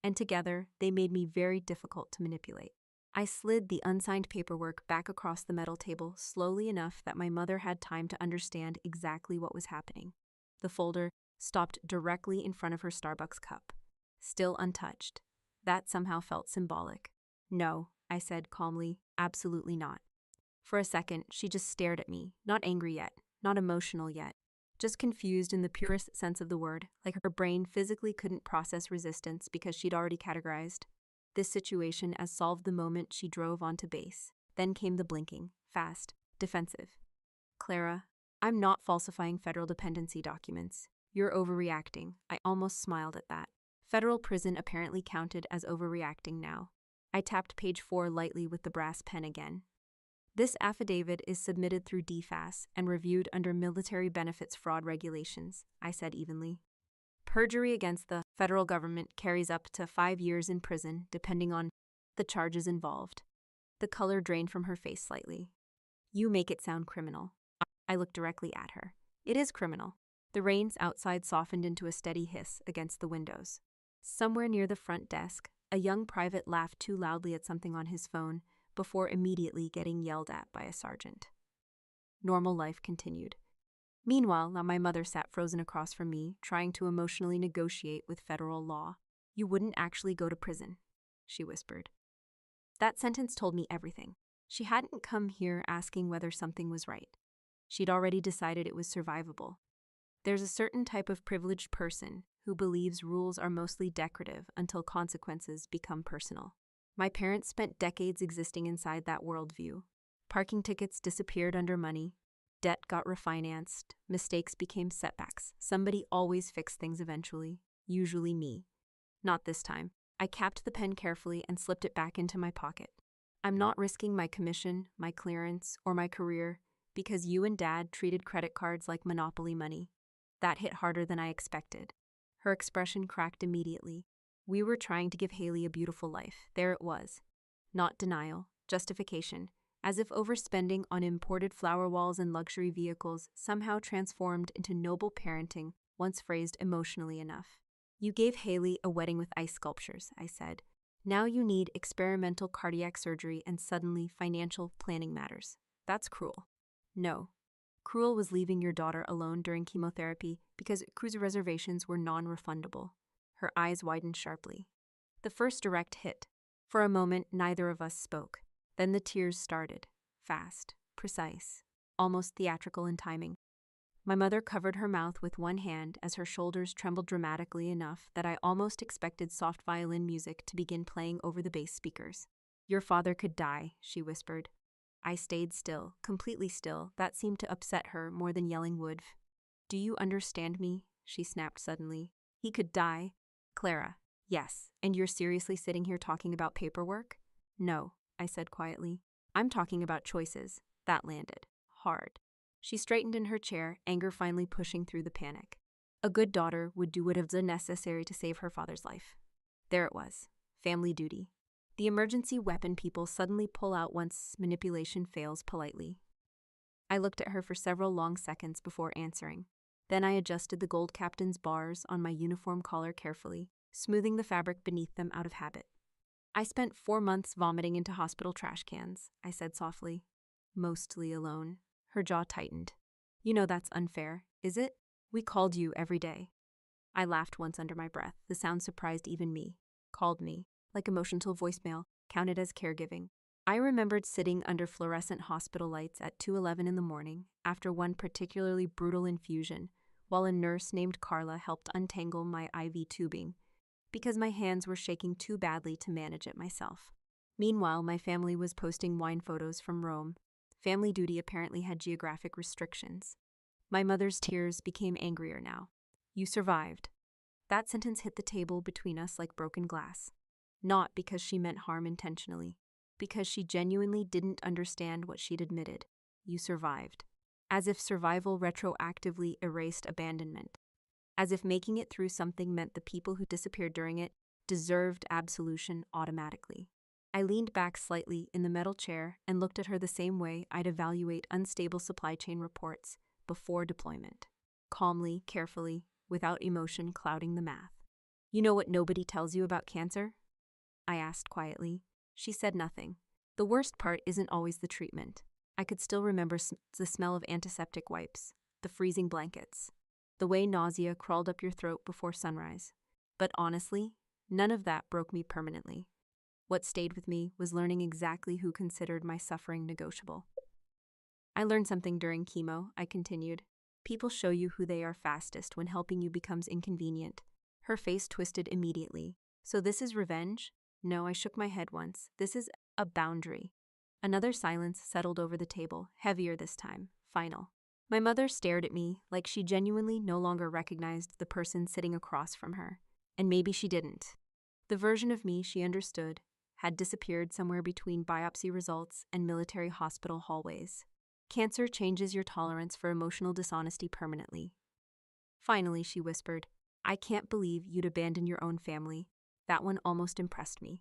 Speaker 1: And together, they made me very difficult to manipulate. I slid the unsigned paperwork back across the metal table slowly enough that my mother had time to understand exactly what was happening. The folder stopped directly in front of her Starbucks cup, still untouched. That somehow felt symbolic. No, I said calmly, absolutely not. For a second, she just stared at me, not angry yet, not emotional yet, just confused in the purest sense of the word, like her brain physically couldn't process resistance because she'd already categorized this situation as solved the moment she drove onto base. Then came the blinking, fast, defensive. Clara, I'm not falsifying federal dependency documents. You're overreacting. I almost smiled at that. Federal prison apparently counted as overreacting now. I tapped page 4 lightly with the brass pen again. This affidavit is submitted through DFAS and reviewed under military benefits fraud regulations, I said evenly. Perjury against the Federal government carries up to 5 years in prison, depending on the charges involved. The color drained from her face slightly. You make it sound criminal. I looked directly at her. It is criminal. The rains outside softened into a steady hiss against the windows. Somewhere near the front desk, a young private laughed too loudly at something on his phone before immediately getting yelled at by a sergeant. Normal life continued. Meanwhile, my mother sat frozen across from me, trying to emotionally negotiate with federal law. You wouldn't actually go to prison, she whispered. That sentence told me everything. She hadn't come here asking whether something was right. She'd already decided it was survivable. There's a certain type of privileged person who believes rules are mostly decorative until consequences become personal. My parents spent decades existing inside that worldview. Parking tickets disappeared under money. Debt got refinanced. Mistakes became setbacks. Somebody always fixed things eventually. Usually me. Not this time. I capped the pen carefully and slipped it back into my pocket. I'm not risking my commission, my clearance, or my career because you and Dad treated credit cards like monopoly money. That hit harder than I expected. Her expression cracked immediately. We were trying to give Haley a beautiful life. There it was. Not denial, justification, as if overspending on imported flower walls and luxury vehicles somehow transformed into noble parenting once phrased emotionally enough. You gave Haley a wedding with ice sculptures, I said. Now you need experimental cardiac surgery and suddenly financial planning matters. That's cruel. No. Cruel was leaving your daughter alone during chemotherapy because cruise reservations were non-refundable. Her eyes widened sharply. The first direct hit. For a moment, neither of us spoke. Then the tears started. Fast, precise, almost theatrical in timing. My mother covered her mouth with one hand as her shoulders trembled dramatically enough that I almost expected soft violin music to begin playing over the bass speakers. Your father could die, she whispered. I stayed still, completely still. That seemed to upset her more than yelling would. Do you understand me? She snapped suddenly. He could die. Clara, yes. And you're seriously sitting here talking about paperwork? No, I said quietly. I'm talking about choices. That landed. Hard. She straightened in her chair, anger finally pushing through the panic. A good daughter would do whatever necessary to save her father's life. There it was. Family duty. The emergency weapon people suddenly pull out once manipulation fails politely. I looked at her for several long seconds before answering. Then I adjusted the gold captain's bars on my uniform collar carefully, smoothing the fabric beneath them out of habit. I spent 4 months vomiting into hospital trash cans, I said softly. Mostly alone. Her jaw tightened. You know that's unfair, is it? We called you every day. I laughed once under my breath. The sound surprised even me. Called me. Like emotional voicemail, counted as caregiving. I remembered sitting under fluorescent hospital lights at 2:11 in the morning after one particularly brutal infusion, while a nurse named Carla helped untangle my IV tubing, because my hands were shaking too badly to manage it myself. Meanwhile, my family was posting wine photos from Rome. Family duty apparently had geographic restrictions. My mother's tears became angrier now. You survived. That sentence hit the table between us like broken glass. Not because she meant harm intentionally, because she genuinely didn't understand what she'd admitted. You survived. As if survival retroactively erased abandonment. As if making it through something meant the people who disappeared during it deserved absolution automatically. I leaned back slightly in the metal chair and looked at her the same way I'd evaluate unstable supply chain reports before deployment. Calmly, carefully, without emotion clouding the math. You know what nobody tells you about cancer? I asked quietly. She said nothing. The worst part isn't always the treatment. I could still remember the smell of antiseptic wipes, the freezing blankets, the way nausea crawled up your throat before sunrise. But honestly, none of that broke me permanently. What stayed with me was learning exactly who considered my suffering negotiable. I learned something during chemo, I continued. People show you who they are fastest when helping you becomes inconvenient. Her face twisted immediately. So this is revenge? No, I shook my head once. This is a boundary. Another silence settled over the table, heavier this time, final. My mother stared at me like she genuinely no longer recognized the person sitting across from her. And maybe she didn't. The version of me she understood had disappeared somewhere between biopsy results and military hospital hallways. Cancer changes your tolerance for emotional dishonesty permanently. Finally, she whispered, I can't believe you'd abandon your own family. That one almost impressed me.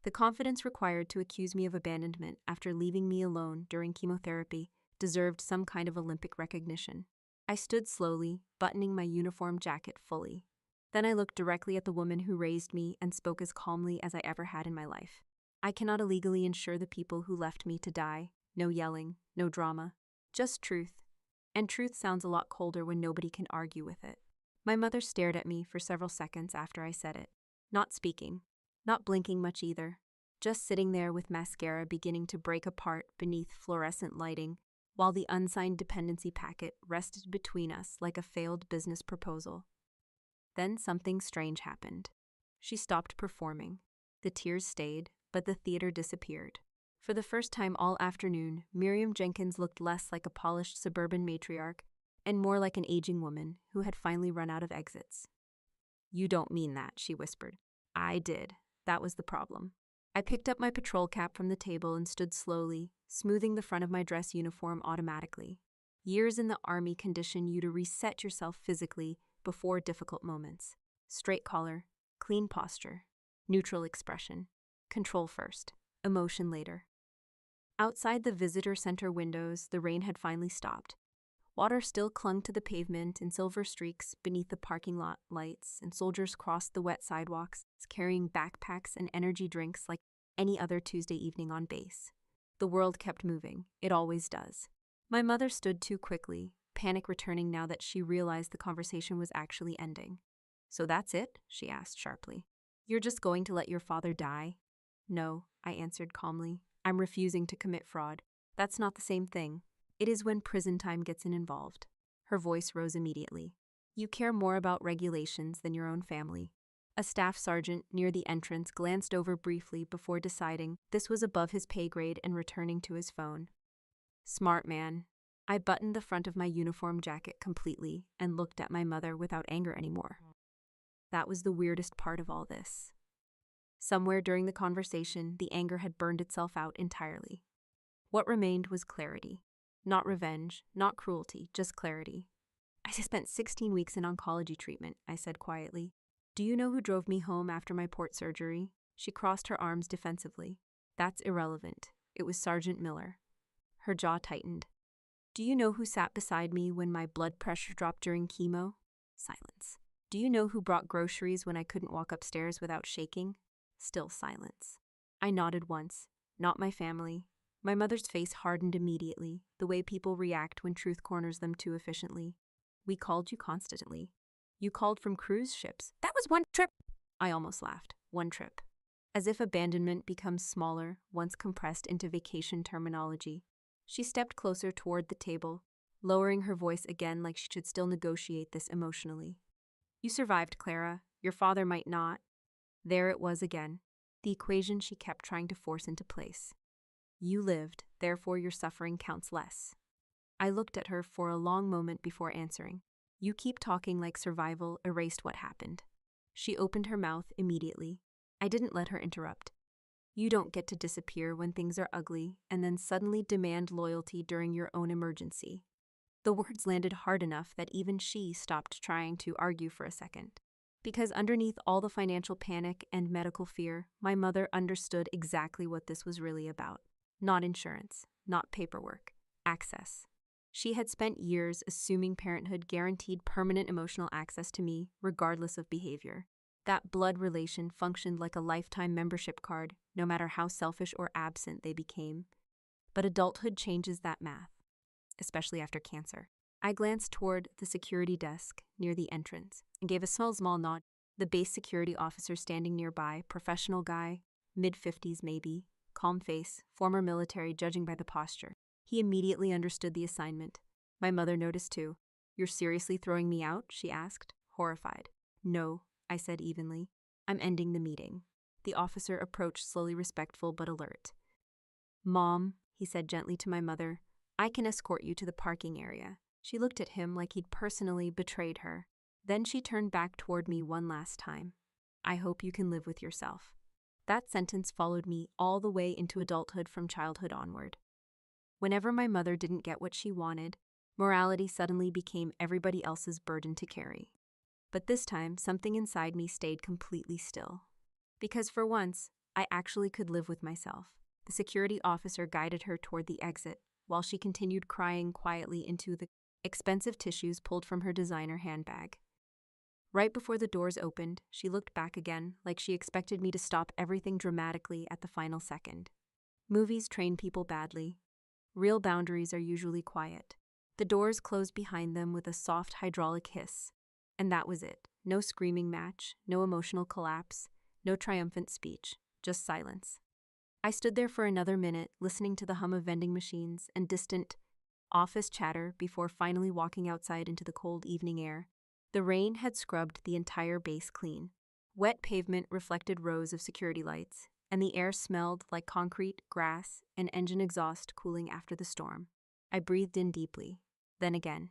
Speaker 1: The confidence required to accuse me of abandonment after leaving me alone during chemotherapy deserved some kind of Olympic recognition. I stood slowly, buttoning my uniform jacket fully. Then I looked directly at the woman who raised me and spoke as calmly as I ever had in my life. I cannot illegally insure the people who left me to die. No yelling, no drama, just truth. And truth sounds a lot colder when nobody can argue with it. My mother stared at me for several seconds after I said it, not speaking, not blinking much either, just sitting there with mascara beginning to break apart beneath fluorescent lighting, while the unsigned dependency packet rested between us like a failed business proposal. Then something strange happened. She stopped performing. The tears stayed, but the theater disappeared. For the first time all afternoon, Miriam Jenkins looked less like a polished suburban matriarch and more like an aging woman who had finally run out of exits. "You don't mean that," she whispered. "I did. That was the problem." I picked up my patrol cap from the table and stood slowly, smoothing the front of my dress uniform automatically. Years in the army condition you to reset yourself physically before difficult moments. Straight collar, clean posture, neutral expression. Control first, emotion later. Outside the visitor center windows, the rain had finally stopped. Water still clung to the pavement in silver streaks beneath the parking lot lights, and soldiers crossed the wet sidewalks, carrying backpacks and energy drinks like any other Tuesday evening on base. The world kept moving. It always does. My mother stood too quickly, panic returning now that she realized the conversation was actually ending. "So that's it?" she asked sharply. "You're just going to let your father die?" "No," I answered calmly. "I'm refusing to commit fraud. That's not the same thing. It is when prison time gets involved." Her voice rose immediately. "You care more about regulations than your own family." A staff sergeant near the entrance glanced over briefly before deciding this was above his pay grade and returning to his phone. Smart man. I buttoned the front of my uniform jacket completely and looked at my mother without anger anymore. That was the weirdest part of all this. Somewhere during the conversation, the anger had burned itself out entirely. What remained was clarity. Not revenge, not cruelty, just clarity. "I spent 16 weeks in oncology treatment," I said quietly. "Do you know who drove me home after my port surgery?" She crossed her arms defensively. "That's irrelevant. It was Sergeant Miller." Her jaw tightened. "Do you know who sat beside me when my blood pressure dropped during chemo?" Silence. "Do you know who brought groceries when I couldn't walk upstairs without shaking?" Still silence. I nodded once. Not my family. My mother's face hardened immediately, the way people react when truth corners them too efficiently. "We called you constantly. You called from cruise ships." "That was one trip." I almost laughed. One trip. As if abandonment becomes smaller once compressed into vacation terminology. She stepped closer toward the table, lowering her voice again like she should still negotiate this emotionally. "You survived, Clara. Your father might not." There it was again. The equation she kept trying to force into place. "You lived, therefore your suffering counts less." I looked at her for a long moment before answering. "You keep talking like survival erased what happened." She opened her mouth immediately. I didn't let her interrupt. "You don't get to disappear when things are ugly and then suddenly demand loyalty during your own emergency." The words landed hard enough that even she stopped trying to argue for a second. Because underneath all the financial panic and medical fear, my mother understood exactly what this was really about. Not insurance, not paperwork, access. She had spent years assuming parenthood guaranteed permanent emotional access to me, regardless of behavior. That blood relation functioned like a lifetime membership card, no matter how selfish or absent they became. But adulthood changes that math, especially after cancer. I glanced toward the security desk near the entrance and gave a small nod. The base security officer standing nearby, professional guy, mid-50s maybe, calm face, former military judging by the posture. He immediately understood the assignment. My mother noticed too. "You're seriously throwing me out?" she asked, horrified. "No," I said evenly. "I'm ending the meeting." The officer approached slowly, respectful but alert. "Mom," he said gently to my mother, "I can escort you to the parking area." She looked at him like he'd personally betrayed her. Then she turned back toward me one last time. "I hope you can live with yourself." That sentence followed me all the way into adulthood from childhood onward. Whenever my mother didn't get what she wanted, morality suddenly became everybody else's burden to carry. But this time, something inside me stayed completely still. Because for once, I actually could live with myself. The security officer guided her toward the exit, while she continued crying quietly into the expensive tissues pulled from her designer handbag. Right before the doors opened, she looked back again, like she expected me to stop everything dramatically at the final second. Movies train people badly. Real boundaries are usually quiet. The doors closed behind them with a soft hydraulic hiss. And that was it. No screaming match, no emotional collapse, no triumphant speech, just silence. I stood there for another minute, listening to the hum of vending machines and distant office chatter before finally walking outside into the cold evening air. The rain had scrubbed the entire base clean. Wet pavement reflected rows of security lights, and the air smelled like concrete, grass, and engine exhaust cooling after the storm. I breathed in deeply, then again.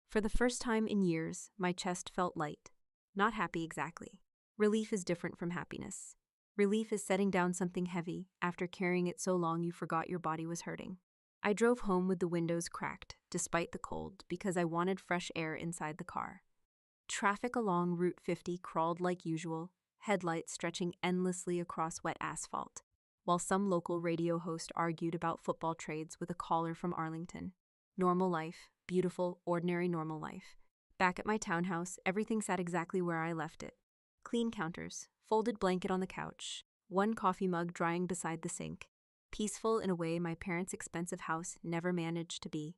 Speaker 1: For the first time in years, my chest felt light. Not happy exactly. Relief is different from happiness. Relief is setting down something heavy after carrying it so long you forgot your body was hurting. I drove home with the windows cracked, despite the cold, because I wanted fresh air inside the car. Traffic along Route 50 crawled like usual, headlights stretching endlessly across wet asphalt, while some local radio host argued about football trades with a caller from Arlington. Normal life, beautiful, ordinary normal life. Back at my townhouse, everything sat exactly where I left it. Clean counters, folded blanket on the couch, one coffee mug drying beside the sink. Peaceful in a way my parents' expensive house never managed to be.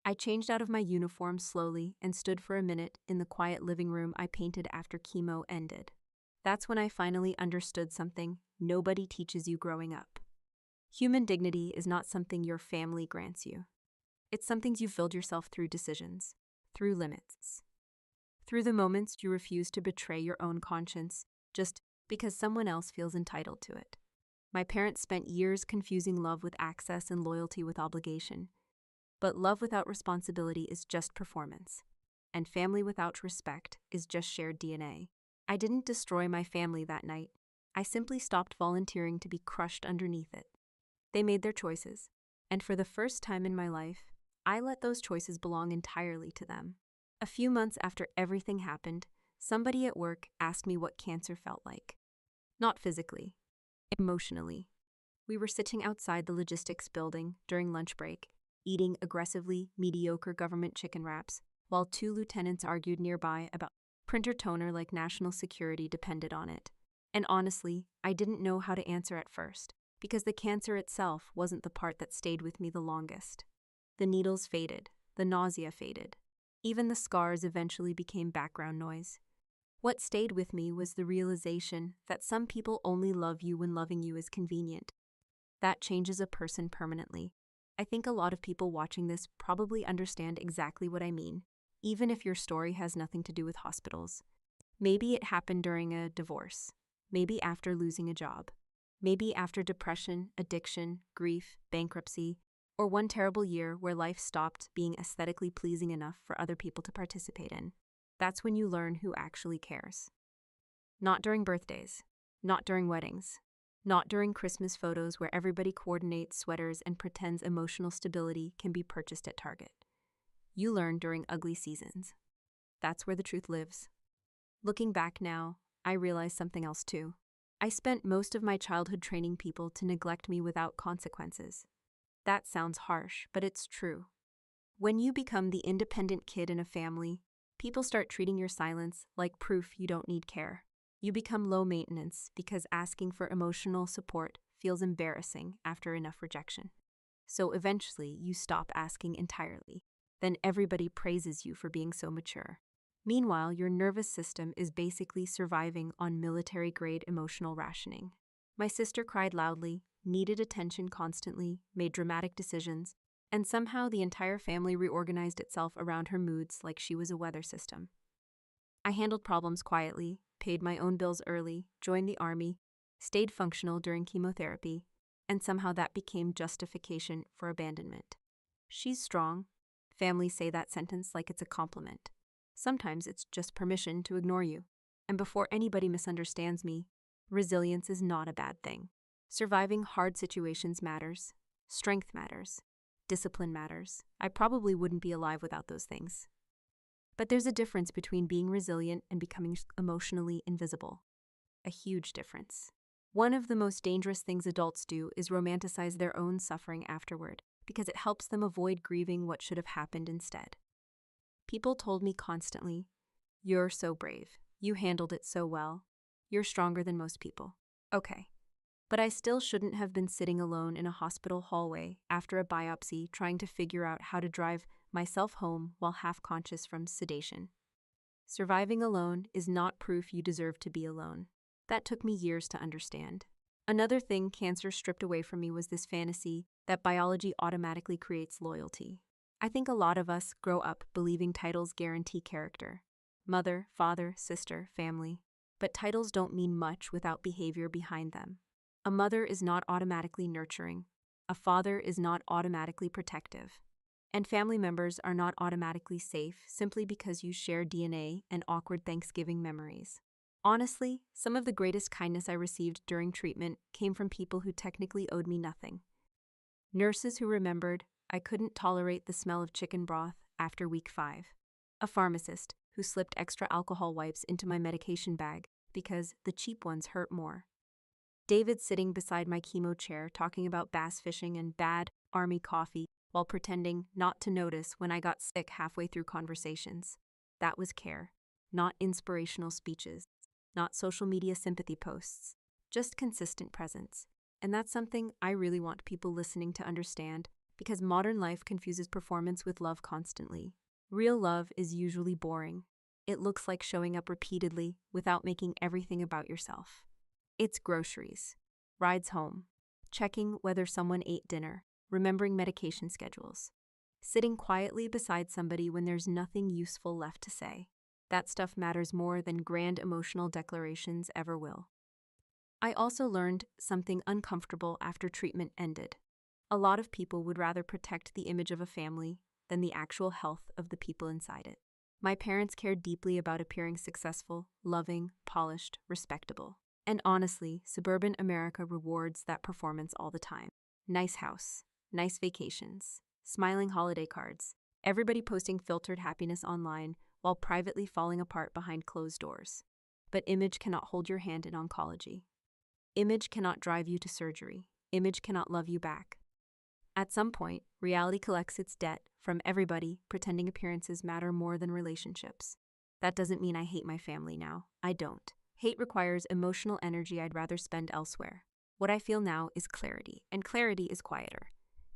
Speaker 1: I changed out of my uniform slowly and stood for a minute in the quiet living room I painted after chemo ended. That's when I finally understood something nobody teaches you growing up. Human dignity is not something your family grants you. It's something you build yourself through decisions, through limits, through the moments you refuse to betray your own conscience just because someone else feels entitled to it. My parents spent years confusing love with access and loyalty with obligation. But love without responsibility is just performance. And family without respect is just shared DNA. I didn't destroy my family that night. I simply stopped volunteering to be crushed underneath it. They made their choices. And for the first time in my life, I let those choices belong entirely to them. A few months after everything happened, somebody at work asked me what cancer felt like. Not physically, emotionally. We were sitting outside the logistics building during lunch break, eating aggressively mediocre government chicken wraps, while two lieutenants argued nearby about printer toner like national security depended on it. And honestly, I didn't know how to answer at first, because the cancer itself wasn't the part that stayed with me the longest. The needles faded, the nausea faded. Even the scars eventually became background noise. What stayed with me was the realization that some people only love you when loving you is convenient. That changes a person permanently. I think a lot of people watching this probably understand exactly what I mean, even if your story has nothing to do with hospitals. Maybe it happened during a divorce. Maybe after losing a job. Maybe after depression, addiction, grief, bankruptcy, or one terrible year where life stopped being aesthetically pleasing enough for other people to participate in. That's when you learn who actually cares. Not during birthdays. Not during weddings. Not during Christmas photos where everybody coordinates sweaters and pretends emotional stability can be purchased at Target. You learn during ugly seasons. That's where the truth lives. Looking back now, I realize something else too. I spent most of my childhood training people to neglect me without consequences. That sounds harsh, but it's true. When you become the independent kid in a family, people start treating your silence like proof you don't need care. You become low maintenance because asking for emotional support feels embarrassing after enough rejection. So eventually, you stop asking entirely. Then everybody praises you for being so mature. Meanwhile, your nervous system is basically surviving on military-grade emotional rationing. My sister cried loudly, needed attention constantly, made dramatic decisions, and somehow the entire family reorganized itself around her moods like she was a weather system. I handled problems quietly, paid my own bills early, joined the army, stayed functional during chemotherapy, and somehow that became justification for abandonment. She's strong. Families say that sentence like it's a compliment. Sometimes it's just permission to ignore you. And before anybody misunderstands me, resilience is not a bad thing. Surviving hard situations matters. Strength matters. Discipline matters. I probably wouldn't be alive without those things. But there's a difference between being resilient and becoming emotionally invisible. A huge difference. One of the most dangerous things adults do is romanticize their own suffering afterward, because it helps them avoid grieving what should have happened instead. People told me constantly, "You're so brave. You handled it so well. You're stronger than most people." Okay. But I still shouldn't have been sitting alone in a hospital hallway after a biopsy trying to figure out how to drive myself home while half-conscious from sedation. Surviving alone is not proof you deserve to be alone. That took me years to understand. Another thing cancer stripped away from me was this fantasy that biology automatically creates loyalty. I think a lot of us grow up believing titles guarantee character. Mother, father, sister, family. But titles don't mean much without behavior behind them. A mother is not automatically nurturing. A father is not automatically protective. And family members are not automatically safe simply because you share DNA and awkward Thanksgiving memories. Honestly, some of the greatest kindness I received during treatment came from people who technically owed me nothing. Nurses who remembered I couldn't tolerate the smell of chicken broth after week 5. A pharmacist who slipped extra alcohol wipes into my medication bag because the cheap ones hurt more. David sitting beside my chemo chair talking about bass fishing and bad army coffee while pretending not to notice when I got sick halfway through conversations. That was care, not inspirational speeches, not social media sympathy posts, just consistent presence. And that's something I really want people listening to understand, because modern life confuses performance with love constantly. Real love is usually boring. It looks like showing up repeatedly without making everything about yourself. It's groceries, rides home, checking whether someone ate dinner, remembering medication schedules, sitting quietly beside somebody when there's nothing useful left to say. That stuff matters more than grand emotional declarations ever will. I also learned something uncomfortable after treatment ended. A lot of people would rather protect the image of a family than the actual health of the people inside it. My parents cared deeply about appearing successful, loving, polished, respectable. And honestly, suburban America rewards that performance all the time. Nice house, nice vacations, smiling holiday cards, everybody posting filtered happiness online while privately falling apart behind closed doors. But image cannot hold your hand in oncology. Image cannot drive you to surgery. Image cannot love you back. At some point, reality collects its debt from everybody pretending appearances matter more than relationships. That doesn't mean I hate my family now. I don't. Hate requires emotional energy I'd rather spend elsewhere. What I feel now is clarity, and clarity is quieter.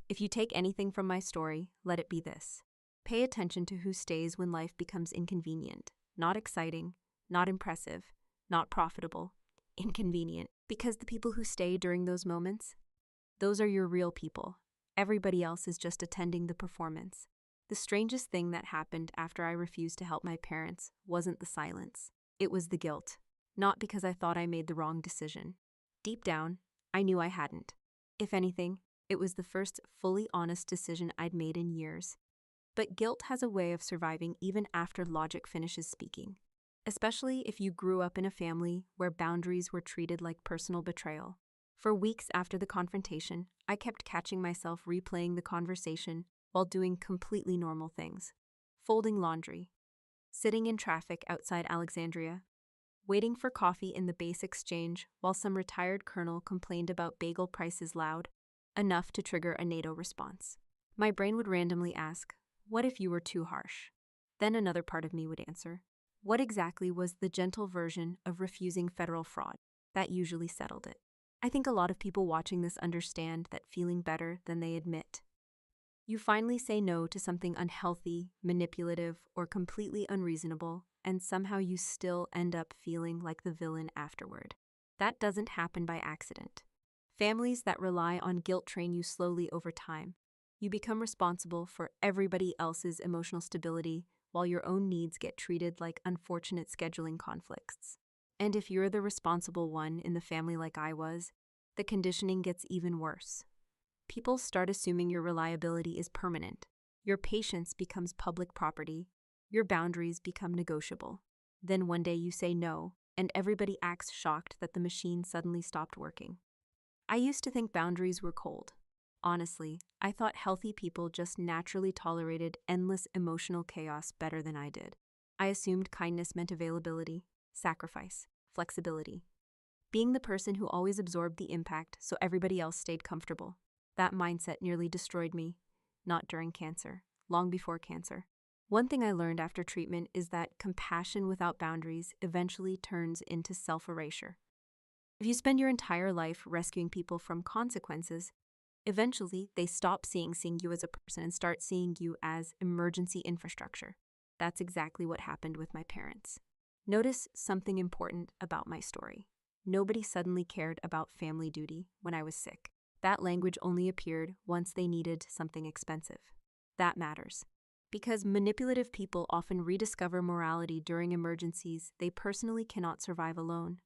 Speaker 1: If you take anything from my story, let it be this. Pay attention to who stays when life becomes inconvenient. Not exciting, not impressive, not profitable. Inconvenient. Because the people who stay during those moments, those are your real people. Everybody else is just attending the performance. The strangest thing that happened after I refused to help my parents wasn't the silence. It was the guilt. Not because I thought I made the wrong decision. Deep down, I knew I hadn't. If anything, it was the first fully honest decision I'd made in years. But guilt has a way of surviving even after logic finishes speaking. Especially if you grew up in a family where boundaries were treated like personal betrayal. For weeks after the confrontation, I kept catching myself replaying the conversation while doing completely normal things. Folding laundry, sitting in traffic outside Alexandria, waiting for coffee in the base exchange while some retired colonel complained about bagel prices loud, enough to trigger a NATO response. My brain would randomly ask, what if you were too harsh? Then another part of me would answer, what exactly was the gentle version of refusing federal fraud? That usually settled it. I think a lot of people watching this understand that feeling better than they admit. You finally say no to something unhealthy, manipulative, or completely unreasonable, and somehow you still end up feeling like the villain afterward. That doesn't happen by accident. Families that rely on guilt train you slowly over time. You become responsible for everybody else's emotional stability while your own needs get treated like unfortunate scheduling conflicts. And if you're the responsible one in the family like I was, the conditioning gets even worse. People start assuming your reliability is permanent. Your patience becomes public property. Your boundaries become negotiable. Then one day you say no, and everybody acts shocked that the machine suddenly stopped working. I used to think boundaries were cold. Honestly, I thought healthy people just naturally tolerated endless emotional chaos better than I did. I assumed kindness meant availability, sacrifice, flexibility. Being the person who always absorbed the impact so everybody else stayed comfortable. That mindset nearly destroyed me, not during cancer, long before cancer. One thing I learned after treatment is that compassion without boundaries eventually turns into self-erasure. If you spend your entire life rescuing people from consequences, eventually they stop seeing you as a person and start seeing you as emergency infrastructure. That's exactly what happened with my parents. Notice something important about my story. Nobody suddenly cared about family duty when I was sick. That language only appeared once they needed something expensive. That matters. Because manipulative people often rediscover morality during emergencies they personally cannot survive alone.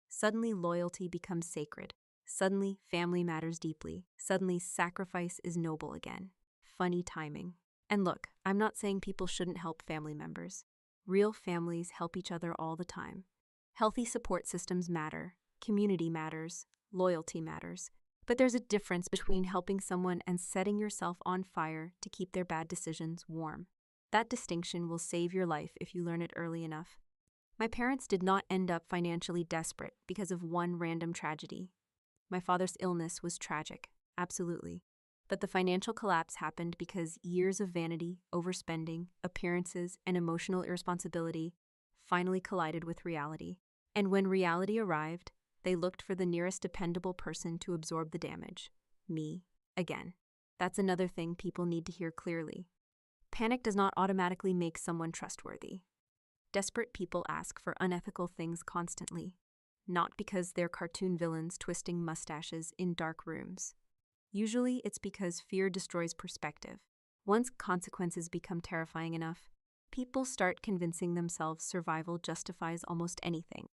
Speaker 1: Suddenly loyalty becomes sacred. Suddenly family matters deeply. Suddenly sacrifice is noble again. Funny timing. And look, I'm not saying people shouldn't help family members. Real families help each other all the time. Healthy support systems matter. Community matters. Loyalty matters. But there's a difference between helping someone and setting yourself on fire to keep their bad decisions warm. That distinction will save your life if you learn it early enough. My parents did not end up financially desperate because of one random tragedy. My father's illness was tragic, absolutely. But the financial collapse happened because years of vanity, overspending, appearances, and emotional irresponsibility finally collided with reality. And when reality arrived, they looked for the nearest dependable person to absorb the damage. Me, again. That's another thing people need to hear clearly. Panic does not automatically make someone trustworthy. Desperate people ask for unethical things constantly, not because they're cartoon villains twisting mustaches in dark rooms. Usually it's because fear destroys perspective. Once consequences become terrifying enough, people start convincing themselves survival justifies almost anything.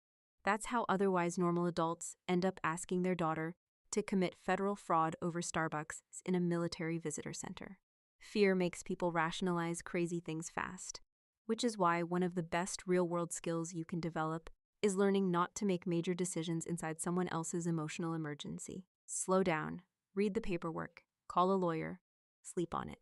Speaker 1: That's how otherwise normal adults end up asking their daughter to commit federal fraud over Starbucks in a military visitor center. Fear makes people rationalize crazy things fast, which is why one of the best real-world skills you can develop is learning not to make major decisions inside someone else's emotional emergency. Slow down, read the paperwork, call a lawyer, sleep on it.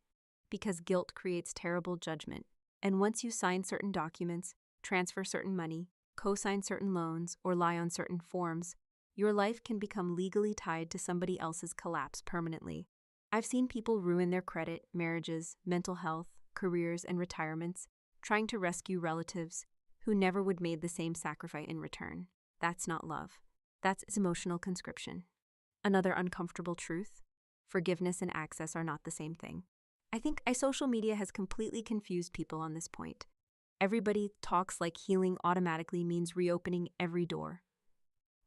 Speaker 1: Because guilt creates terrible judgment, and once you sign certain documents, transfer certain money, co-sign certain loans, or lie on certain forms, your life can become legally tied to somebody else's collapse permanently. I've seen people ruin their credit, marriages, mental health, careers, and retirements, trying to rescue relatives who never would made the same sacrifice in return. That's not love. That's emotional conscription. Another uncomfortable truth: forgiveness and access are not the same thing. I think social media has completely confused people on this point. Everybody talks like healing automatically means reopening every door.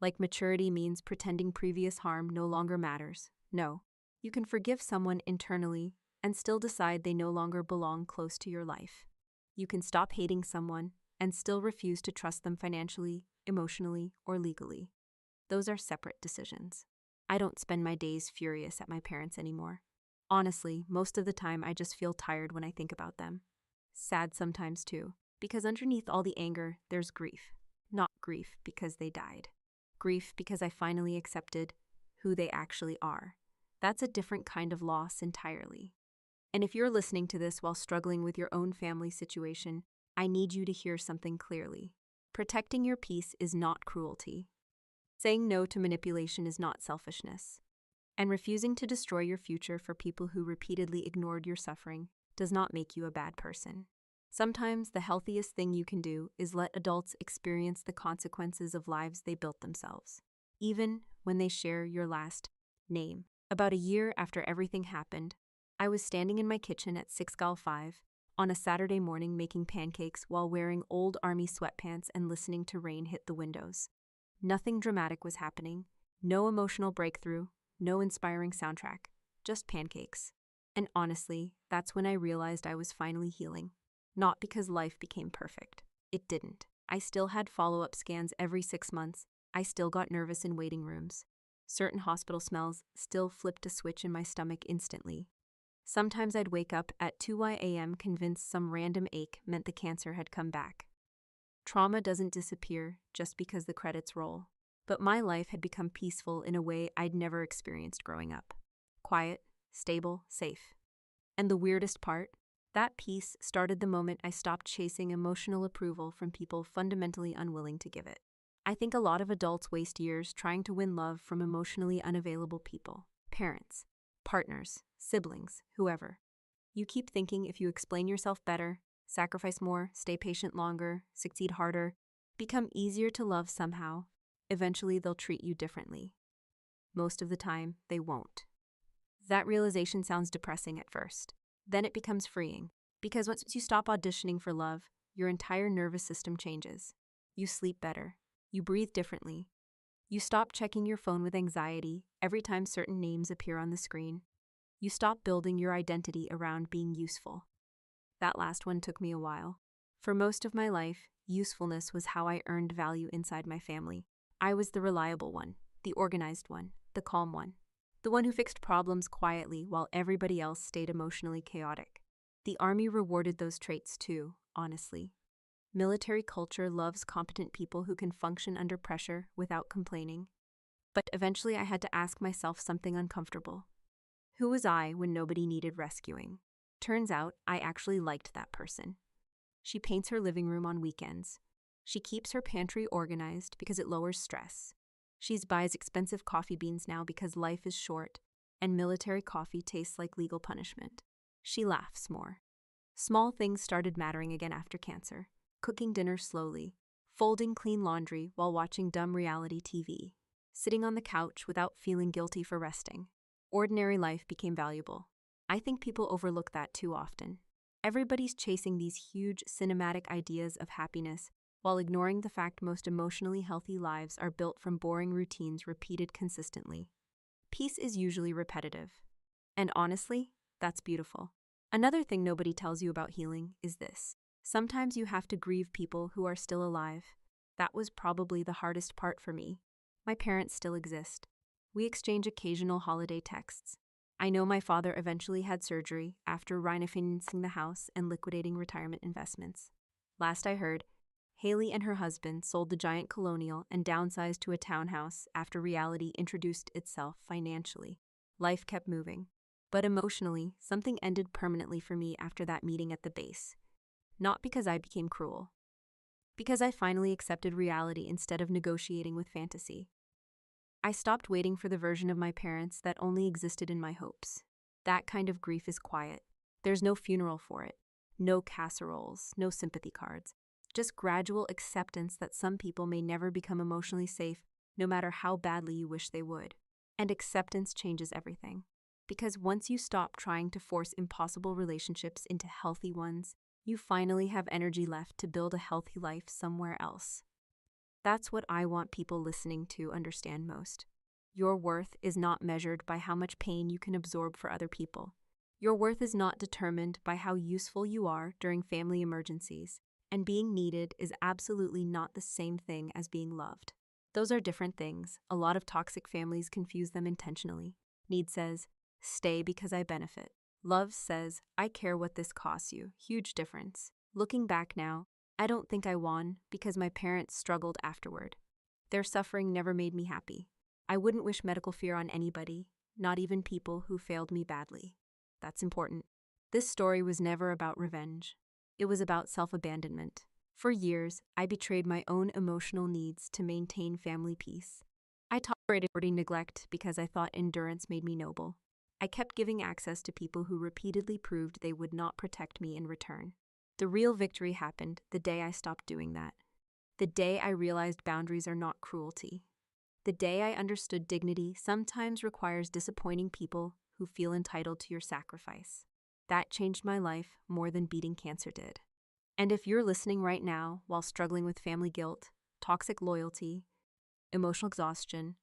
Speaker 1: Like maturity means pretending previous harm no longer matters. No, you can forgive someone internally and still decide they no longer belong close to your life. You can stop hating someone and still refuse to trust them financially, emotionally, or legally. Those are separate decisions. I don't spend my days furious at my parents anymore. Honestly, most of the time I just feel tired when I think about them. Sad sometimes too, because underneath all the anger, there's grief. Not grief because they died. Grief because I finally accepted who they actually are. That's a different kind of loss entirely. And if you're listening to this while struggling with your own family situation, I need you to hear something clearly. Protecting your peace is not cruelty. Saying no to manipulation is not selfishness. And refusing to destroy your future for people who repeatedly ignored your suffering does not make you a bad person. Sometimes the healthiest thing you can do is let adults experience the consequences of lives they built themselves, even when they share your last name. About a year after everything happened, I was standing in my kitchen at 6:05 on a Saturday morning making pancakes while wearing old army sweatpants and listening to rain hit the windows. Nothing dramatic was happening, no emotional breakthrough, no inspiring soundtrack, just pancakes. And honestly, that's when I realized I was finally healing. Not because life became perfect. It didn't. I still had follow-up scans every 6 months. I still got nervous in waiting rooms. Certain hospital smells still flipped a switch in my stomach instantly. Sometimes I'd wake up at 2 a.m. convinced some random ache meant the cancer had come back. Trauma doesn't disappear just because the credits roll. But my life had become peaceful in a way I'd never experienced growing up. Quiet, stable, safe. And the weirdest part? That peace started the moment I stopped chasing emotional approval from people fundamentally unwilling to give it. I think a lot of adults waste years trying to win love from emotionally unavailable people, parents, partners, siblings, whoever. You keep thinking if you explain yourself better, sacrifice more, stay patient longer, succeed harder, become easier to love somehow, eventually they'll treat you differently. Most of the time, they won't. That realization sounds depressing at first. Then it becomes freeing, because once you stop auditioning for love, your entire nervous system changes. You sleep better. You breathe differently. You stop checking your phone with anxiety every time certain names appear on the screen. You stop building your identity around being useful. That last one took me a while. For most of my life, usefulness was how I earned value inside my family. I was the reliable one, the organized one, the calm one, the one who fixed problems quietly while everybody else stayed emotionally chaotic. The army rewarded those traits too, honestly. Military culture loves competent people who can function under pressure without complaining. But eventually I had to ask myself something uncomfortable. Who was I when nobody needed rescuing? Turns out I actually liked that person. She paints her living room on weekends. She keeps her pantry organized because it lowers stress. She buys expensive coffee beans now because life is short, and military coffee tastes like legal punishment. She laughs more. Small things started mattering again after cancer. Cooking dinner slowly, folding clean laundry while watching dumb reality TV, sitting on the couch without feeling guilty for resting. Ordinary life became valuable. I think people overlook that too often. Everybody's chasing these huge cinematic ideas of happiness while ignoring the fact most emotionally healthy lives are built from boring routines repeated consistently. Peace is usually repetitive. And honestly, that's beautiful. Another thing nobody tells you about healing is this. Sometimes you have to grieve people who are still alive. That was probably the hardest part for me. My parents still exist. We exchange occasional holiday texts. I know my father eventually had surgery after refinancing the house and liquidating retirement investments. Last I heard, Haley and her husband sold the giant colonial and downsized to a townhouse after reality introduced itself financially. Life kept moving. But emotionally, something ended permanently for me after that meeting at the base. Not because I became cruel. Because I finally accepted reality instead of negotiating with fantasy. I stopped waiting for the version of my parents that only existed in my hopes. That kind of grief is quiet. There's no funeral for it. No casseroles, no sympathy cards. Just gradual acceptance that some people may never become emotionally safe, no matter how badly you wish they would. And acceptance changes everything. Because once you stop trying to force impossible relationships into healthy ones, you finally have energy left to build a healthy life somewhere else. That's what I want people listening to understand most. Your worth is not measured by how much pain you can absorb for other people. Your worth is not determined by how useful you are during family emergencies, and being needed is absolutely not the same thing as being loved. Those are different things. A lot of toxic families confuse them intentionally. Need says, stay because I benefit. Love says, I care what this costs you. Huge difference. Looking back now, I don't think I won because my parents struggled afterward. Their suffering never made me happy. I wouldn't wish medical fear on anybody, not even people who failed me badly. That's important. This story was never about revenge. It was about self-abandonment. For years, I betrayed my own emotional needs to maintain family peace. I tolerated neglect because I thought endurance made me noble. I kept giving access to people who repeatedly proved they would not protect me in return. The real victory happened the day I stopped doing that. The day I realized boundaries are not cruelty. The day I understood dignity sometimes requires disappointing people who feel entitled to your sacrifice. That changed my life more than beating cancer did. And if you're listening right now while struggling with family guilt, toxic loyalty, emotional exhaustion,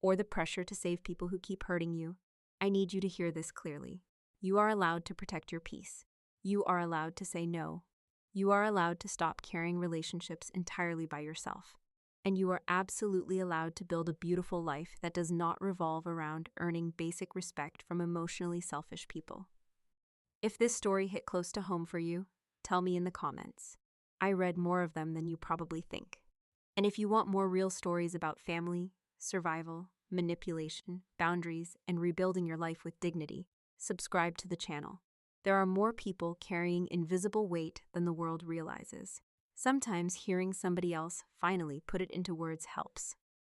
Speaker 1: or the pressure to save people who keep hurting you, I need you to hear this clearly. You are allowed to protect your peace. You are allowed to say no. You are allowed to stop carrying relationships entirely by yourself. And you are absolutely allowed to build a beautiful life that does not revolve around earning basic respect from emotionally selfish people. If this story hit close to home for you, tell me in the comments. I read more of them than you probably think. And if you want more real stories about family, survival, manipulation, boundaries, and rebuilding your life with dignity, subscribe to the channel. There are more people carrying invisible weight than the world realizes. Sometimes hearing somebody else finally put it into words helps.